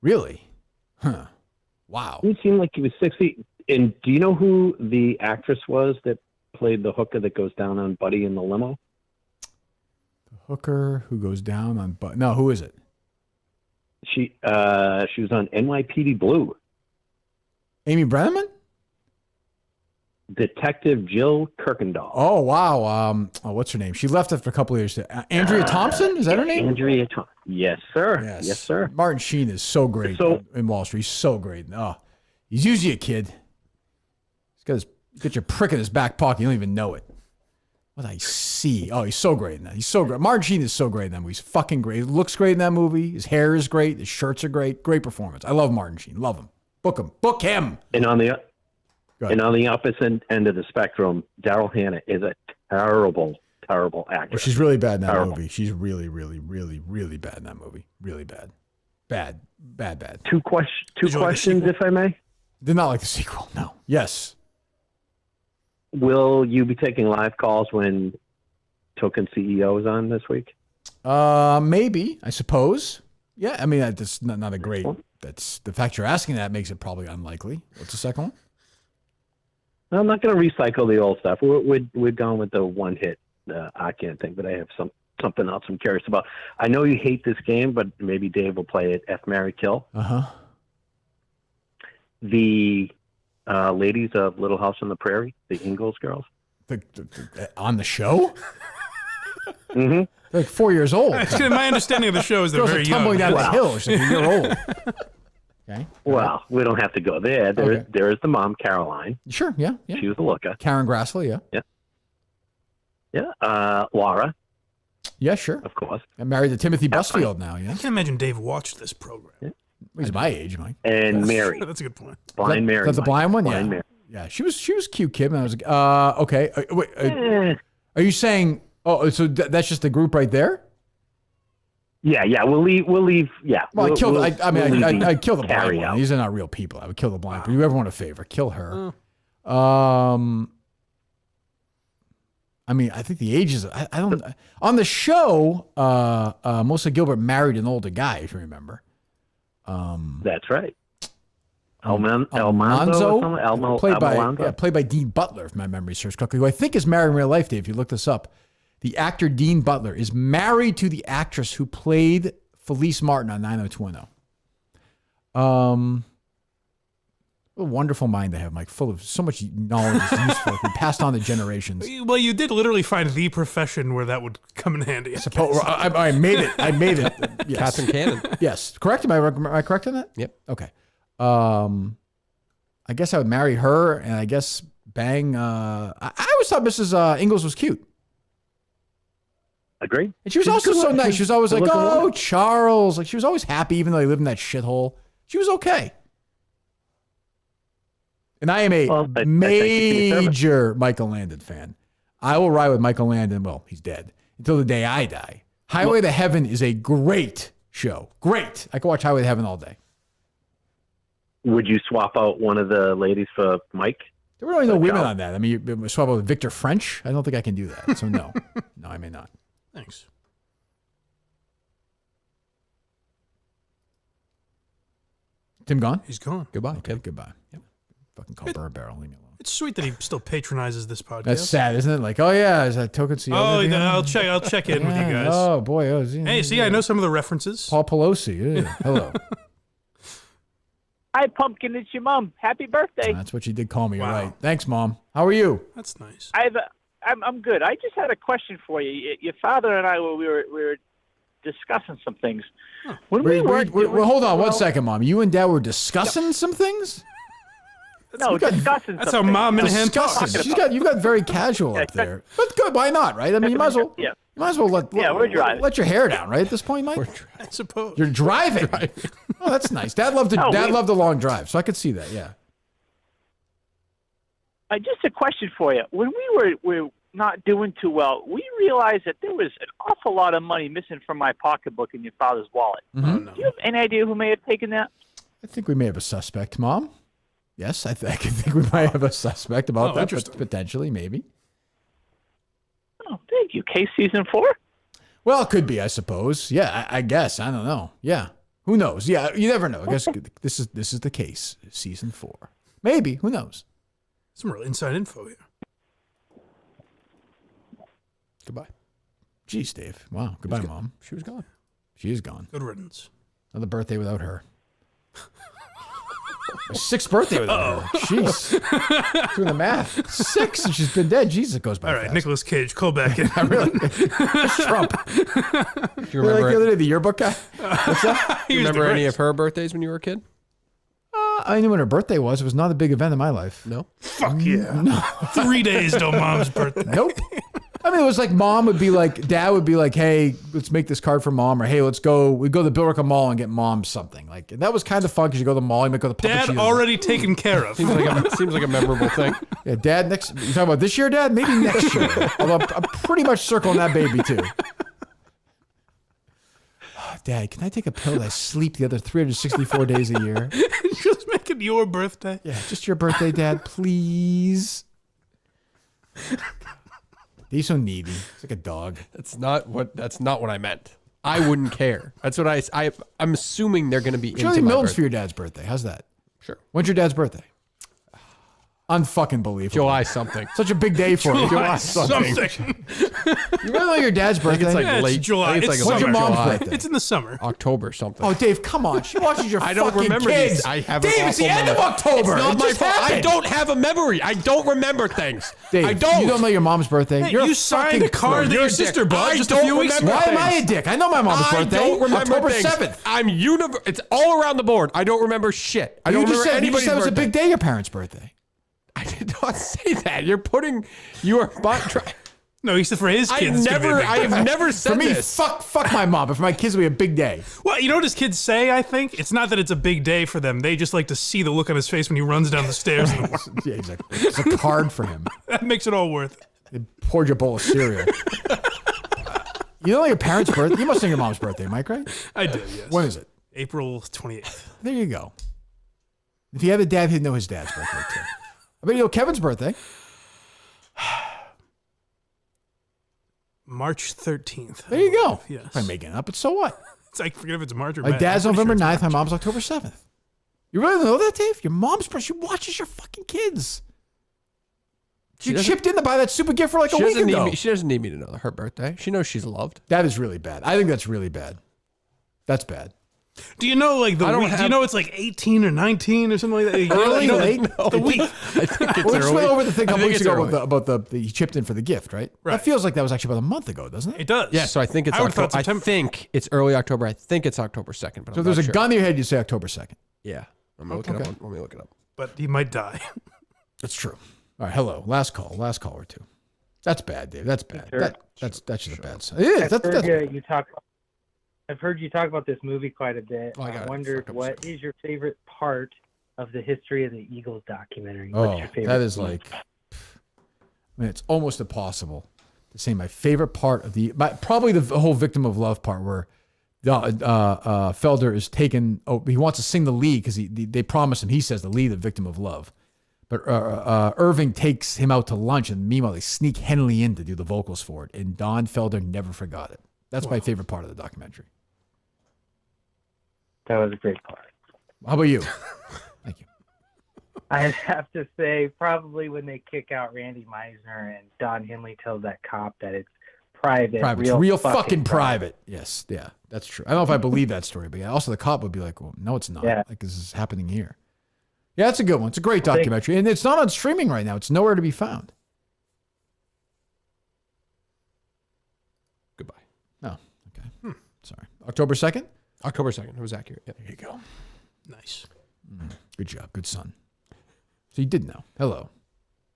Really? Huh. Wow. He seemed like he was 60. And do you know who the actress was that played the hooker that goes down on Buddy in the limo? The hooker who goes down on no, who is it? She was on NYPD Blue. Amy Brenneman? Detective Jill Kirkendall. Oh, wow. What's her name? She left after a couple of years. Andrea Thompson? Is that her name? Andrea Thompson. Yes, sir. Yes, sir. Martin Sheen is so great in Wall Street. He's so great. Oh, he's usually a kid. He's got your prick in his back pocket. You don't even know it. What I see. Oh, he's so great in that. He's so great. Martin Sheen is so great in that movie. He's fucking great. He looks great in that movie. His hair is great. His shirts are great. Great performance. I love Martin Sheen. Love him. Book him. Book him. And on the opposite end of the spectrum, Daryl Hannah is a terrible actress. Well, she's really bad in that movie. She's really, really, really, really bad in that movie. Really bad. Bad. Two questions, if I may. Did not like the sequel. No. Yes. Will you be taking live calls when Token CEO is on this week? Maybe, I suppose. Yeah, I mean, that's not a great. That's the fact you're asking that makes it probably unlikely. What's the second one? I'm not going to recycle the old stuff. We're going with the one hit. I can't think, but I have something else I'm curious about. I know you hate this game, but maybe Dave will play it. F, Marry, Kill. The ladies of Little House on the Prairie, the Ingalls girls. On the show? Mm-hmm. They're like 4 years old. Actually, my understanding of the show is they're Girls very are tumbling young. down the hill. She's like a year old. Okay. Well, we don't have to go there. There is the mom, Caroline. Sure, yeah. She was a looker. Karen Grassel, yeah. Yeah. Laura. Yeah, sure. Of course. I'm married to Timothy Busfield now, yeah. I can't imagine Dave watched this program. Yeah. He's my age, Mike. And Mary. That's a good point. Blind Mary. That's the blind one? Blind Yeah. Mary. Yeah, she was cute, kid. And I was like, okay. Wait, are you saying, so that's just the group right there? Yeah. We'll leave. Yeah. Well, I killed the blind Carrie one. out. These are not real people. I would kill the blind. But you ever want a favor, kill her. I mean, I think the ages. I don't. On the show, Melissa Gilbert married an older guy, if you remember. That's right. Almanzo, played by Dean Butler, if my memory serves correctly, who I think is married in real life, Dave. If you look this up, the actor Dean Butler is married to the actress who played Felice Martin on 90210. What a wonderful mind they have, Mike, full of so much knowledge. It's useful. It passed on to generations. Well, you did literally find the profession where that would come in handy. I made it. Yes. Captain Cannon. Yes. Correct? Am I correct on that? Yep. Okay. I guess I would marry her, and I guess bang. I always thought Mrs. Ingalls was cute. Agree. And she was also so nice. She was always like, "Oh, Charles." Like she was always happy, even though he lived in that shithole. She was okay. And I am a major Michael Landon fan. I will ride with Michael Landon. Well, he's dead until the day I die. Highway to Heaven is a great show. Great. I could watch Highway to Heaven all day. Would you swap out one of the ladies for Mike? There were only no women on that. I mean, you swap out with Victor French. I don't think I can do that. So no, I may not. Thanks. Tim gone? He's gone. Goodbye, Tim. Goodbye. Yep. Fucking call Burr Barrel. Leave me alone. It's sweet that he still patronizes this podcast. That's sad, isn't it? Like, oh yeah, is that Token CEO? I'll check in with you guys. Oh boy. Hey, see, I know some of the references. Paul Pelosi. Yeah. Hello. Hi, Pumpkin. It's your mom. Happy birthday. That's what you did call me. You're right. Thanks, Mom. How are you? That's nice. I'm good. I just had a question for you. Your father and I we were discussing some things. When hold on one second, Mom. You and Dad were discussing some things? Discussing. That's how Mom and him talk. You've got very casual up there. But good, why not, right? I mean, you might as well. Yeah. You might as well we're driving. Let your hair down, right? At this point, Mike. I suppose you're driving. Oh, that's nice. Dad loved a long drive, so I could see that. Yeah. Just a question for you. When we were not doing too well, we realized that there was an awful lot of money missing from my pocketbook in your father's wallet. Mm-hmm. Oh, no. Do you have any idea who may have taken that? I think we may have a suspect, Mom. Yes, I think we might have a suspect about that, but potentially, maybe. Oh, thank you. Case season 4? Well, it could be, I suppose. Yeah, I guess. I don't know. Yeah. Who knows? Yeah, you never know. I guess this is the case. Season 4. Maybe. Who knows? Some real inside info here. Goodbye. Jeez, Dave. Wow. Goodbye, Mom. She was gone. She is gone. Good riddance. Another birthday without her. My 6th birthday without her. Jeez. Doing the math. 6 and she's been dead. Jesus, it goes by All right, fast. Nicolas Cage, call back in. Really? Trump. Do you Like remember, the other day, the yearbook guy? What's that? do you remember any of her birthdays when you were a kid? I knew when her birthday was. It was not a big event in my life. No? Fuck yeah. No. 3 days till Mom's birthday. Nope. I mean, it was like Dad would be like, hey, let's make this card for Mom, or hey, we go to the Billerica Mall and get Mom something. Like, and that was kind of fun because you go to the mall, you might go to the Papa Dad Cheetahs. already taken care of. Seems like a memorable thing. Yeah, Dad, you talking about this year, Dad? Maybe next year. Although I'm pretty much circling that baby too. Dad, can I take a pill that I sleep the other 364 days a year? Just making your birthday. Yeah, just your birthday, Dad, please. He's so needy. He's like a dog. That's not what I meant. I wouldn't care. That's what I'm assuming they're going to be into Surely my Milton's birthday. for your dad's birthday. How's that? Sure. When's your dad's birthday? Unfucking believable. July something. Such a big day for him. July something. You really know your dad's birthday? It's like Yeah, it's late. July. I think It's it's like When's your mom's July. birthday? It's in the summer. October something. Oh, Dave, come on. She watches your I don't fucking remember kids. these. I have an Dave, it's the awful end of memory. October. It's not It my just fault. I happened. don't have a memory. I don't remember things. Dave, I don't. You don't know your mom's birthday? Hey, You're you a signed fucking a card crook. that You're your a sister dick. bought I just a don't few weeks ago. Why am I a dick? I know my mom's I birthday. don't remember October things. 7th. It's all around the board. I don't remember shit. I don't You just remember said anybody's it was a birthday. big day, your parents' birthday. I did not say that. You are No, he said for his kids. it's gonna be a big I day. have never said For me, this. fuck my mom, but for my kids, it'll be a big day. Well, you know what his kids say, I think? It's not that it's a big day for them. They just like to see the look on his face when he runs down the stairs. In the morning. Yeah, exactly. It's a card for him. That makes it all worth it. They poured your bowl of cereal. You know your parents' birthday? You must know your mom's birthday, Mike, right? I do, yes. When is it? April 28th. There you go. If you have a dad, he'd know his dad's birthday, too. I bet you know Kevin's birthday. March 13th. There you go. Yes. If I'm making it up, but so what? It's like, forget if it's March or My May. dad's I'm pretty November sure 9th, it's my March. mom's October 7th. You really know that, Dave? Your mom's birthday, she watches your fucking kids. She chipped in to buy that stupid gift for like a week ago. She doesn't need me to know her birthday. She knows she's loved. That is really bad. I think that's really bad. That's bad. Do you know like the I don't week? Do you have- know it's like 18 or 19 or something like that? Early, you know, late? The week. I think it's Well, we just early. went over the thing a I couple think weeks it's ago early. about the he chipped in for the gift, right? Right. That feels like that was actually about a month ago, doesn't it? It does. Yeah, so I think it's I would've thought October. I September. think it's early October. I think it's October 2nd. But So I'm there's not a sure. gun in your head, you say October 2nd. Yeah, I'm looking Okay. up. Let me look it up. But he might die. That's true. All right, hello. Last call or two. That's bad, Dave. That's bad. Sure. That's just a bad sign. It is. I've heard you talk about this movie quite a bit. Oh, I got I it. wondered Fuck, I'm what is your favorite part of the history of the Eagles documentary? Oh, What's your favorite that is scene? like, I mean, it's almost impossible to say my favorite part of probably the whole victim of love part where Felder is taken. Oh, he wants to sing the lead because they promise him. He says the lead, the victim of love, but Irving takes him out to lunch, and meanwhile they sneak Henley in to do the vocals for it, and Don Felder never forgot it. That's my favorite part of the documentary. That was a great part. How about you? I'd have to say probably when they kick out Randy Meisner and Don Henley tells that cop that it's private. Real fucking private. Yes, yeah, that's true. I don't know if I believe that story, but yeah, also the cop would be like, well, no, it's not. Yeah. Like, this is happening here. Yeah, that's a good one. It's a great documentary. And it's not on streaming right now. It's nowhere to be found. Goodbye. Oh, okay. Sorry. October 2nd? October 2nd. It was accurate. Yeah. There you go. Nice. Good job. Good son. So you did know. Hello.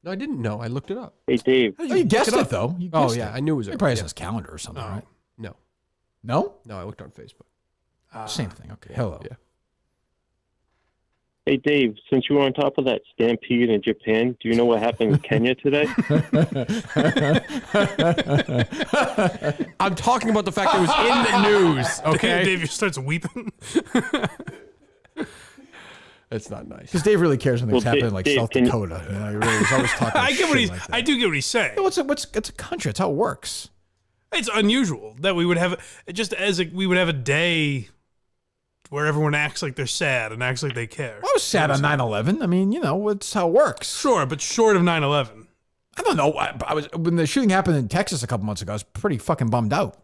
No, I didn't know. I looked it up. Hey, Dave. Oh, you guessed it, though. You Oh, guessed yeah. it. I knew it was He early. probably has Yeah. his calendar or something, right? No. No? No, I looked on Facebook. Same thing. Okay. Hello. Yeah. Hey, Dave, since you were on top of that stampede in Japan, do you know what happened in Kenya today? I'm talking about the fact that it was in the news, okay? Dave starts weeping. It's not nice. Because Dave really cares when things Well, happen in like Dave, South can you- Dakota. You know, he really is always talking I get what shit he's. like that. I do get what he's saying. It's a country. It's how it works. It's unusual that we would have we would have a day where everyone acts like they're sad and acts like they care. I was sad on 9/11. I mean, it's how it works. Sure, but short of 9/11. I don't know. I was when the shooting happened in Texas a couple months ago. I was pretty fucking bummed out.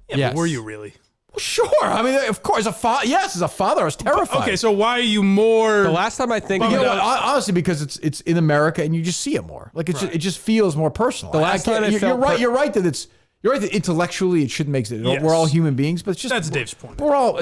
Yeah, but were you really? Well, sure. I mean, of course, as a father, I was terrified. Okay, so why are you more? The last time I think, honestly, because it's in America and you just see it more. Like it just feels more personal. The last time you're right. You're right that intellectually it shouldn't make sense. Yes. We're all human beings, but it's just that's Dave's point. We're all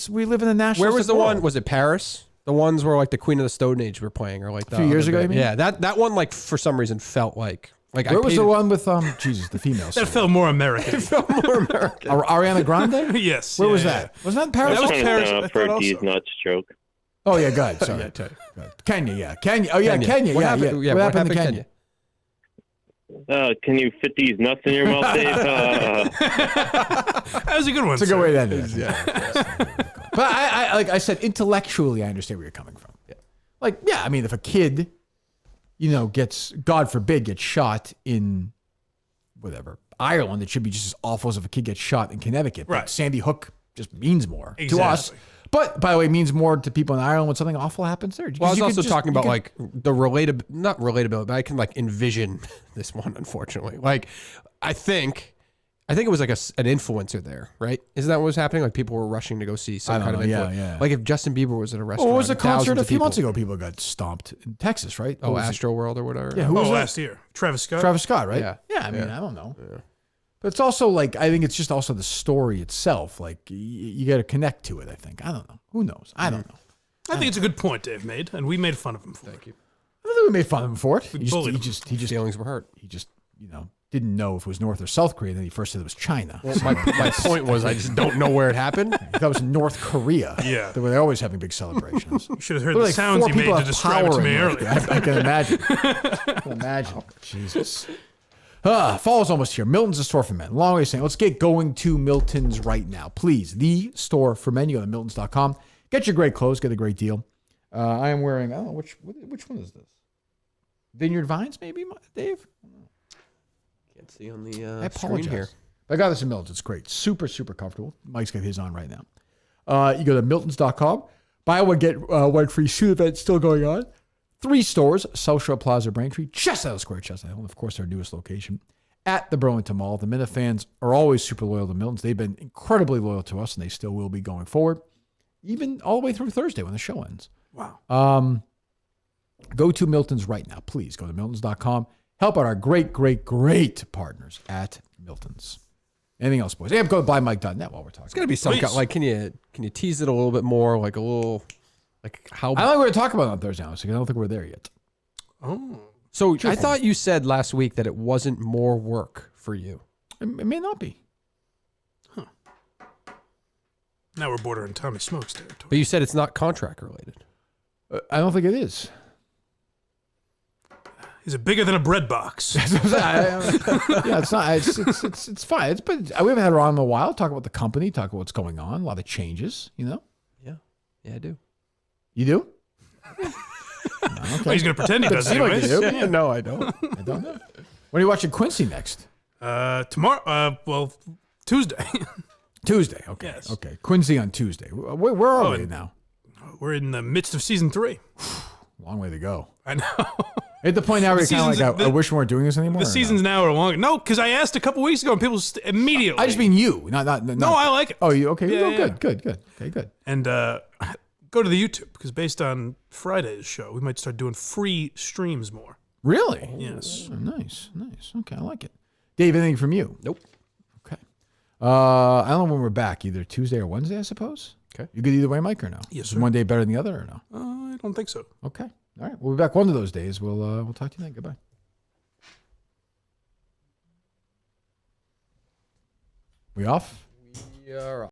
we live in a national. Where was the one? Was it Paris? The ones where like the Queen of the Stone Age were playing, or like a few years ago. You mean? Yeah, that one like for some reason felt like. Where was the one with Jesus, the female? That felt more American. It felt more American. Ariana Grande? Yes. Where was that? Was that in Paris? That was Paris. For D's nuts joke. Oh yeah, go ahead. Sorry. Kenya, yeah. Kenya. Oh yeah, Kenya. What happened to Kenya? Can you fit these nuts in your mouth, Dave? That was a good one. It's a good way to end it. But I like I said, intellectually, I understand where you're coming from. I mean, if a kid, gets, God forbid, gets shot in whatever Ireland, it should be just as awful as if a kid gets shot in Connecticut. But right. Sandy Hook just means more to us. But by the way, it means more to people in Ireland when something awful happens there. Well, I was also talking about like the not relatability, but I can like envision this one. Unfortunately, like I think it was like an influencer there, right? Isn't that what was happening? Like people were rushing to go see some kind of influencer. Yeah. Like if Justin Bieber was at a restaurant. Well, it was a concert a few people. months ago. People got stomped in Texas, right? Oh, Astro World or whatever. Yeah, who was last year? Travis Scott, right? Yeah. I mean, I don't know. Yeah. But it's also like, I think it's just also the story itself. Like you got to connect to it, I think. I don't know. Who knows? I don't know. I think it's a good point Dave made, and we made fun of him for it. Thank you. I don't think we made fun of him for it. We bullied him. He just feelings were hurt. He just, didn't know if it was North or South Korea. Then he first said it was China. Well, my point was I just don't know where it happened. That was North Korea. Yeah. They're always having big celebrations. You should have heard the sounds you made to describe it to me earlier. I can imagine. Oh, Jesus. Fall's almost here. Milton's the store for men. Long way of saying, let's get going to Milton's right now. Please, the store for men. You go to miltons.com. Get your great clothes. Get a great deal. I am wearing, I don't know, which one is this? Vineyard Vines, maybe, Dave? Can't see on the screen here. I got this in Milton's. It's great. Super, super comfortable. Mike's got his on right now. You go to miltons.com. Buy one, get one free shoe event still going on. 3 stores, South Shore Plaza, Braintree, just out of Square Chestnut Hill, and of course, our newest location at the Burlington Mall. The Minute fans are always super loyal to Milton's. They've been incredibly loyal to us, and they still will be going forward, even all the way through Thursday when the show ends. Wow. Go to Milton's right now. Please go to miltons.com. Help out our great, great, great partners at Milton's. Anything else, boys? Yeah, go to blindmike.net while we're talking. It's got to be some kind, like, can you tease it a little bit more, like a little... Like how? I think we're going to talk about it on Thursday, honestly, because I don't think we're there yet. Oh. So I thought you said last week that it wasn't more work for you. It may not be. Huh. Now we're bordering Tommy Smokes territory. But you said it's not contract related. I don't think it is. Is it bigger than a bread box? Yeah, it's not. It's fine. But we haven't had her on in a while. Talk about the company. Talk about what's going on. A lot of changes. Yeah, I do. You do? Okay. Well, he's going to pretend he does anyways. Like you do. Yeah, no, I don't. I don't know. When are you watching Quincy next? Tomorrow. Tuesday. Tuesday. Okay. Yes. Okay. Quincy on Tuesday. Where are we now? We're in the midst of season 3. Long way to go. I know. At the point now where you're kind of like, I wish we weren't doing this anymore. The seasons now are longer. No, because I asked a couple weeks ago and people immediately. I just mean you, not. No, I like it. Oh, you okay? Yeah, Good. Okay, good. And go to the YouTube, because based on Friday's show, we might start doing free streams more. Really? Yes. Oh, nice. Okay, I like it. Dave, anything from you? Nope. Okay. I don't know when we're back, either Tuesday or Wednesday, I suppose. Okay. You good either way, Mike, or no? Yes, Is sir. one day better than the other, or no? I don't think so. Okay. All right. We'll be back one of those days. We'll talk to you then. Goodbye. We off? We are off.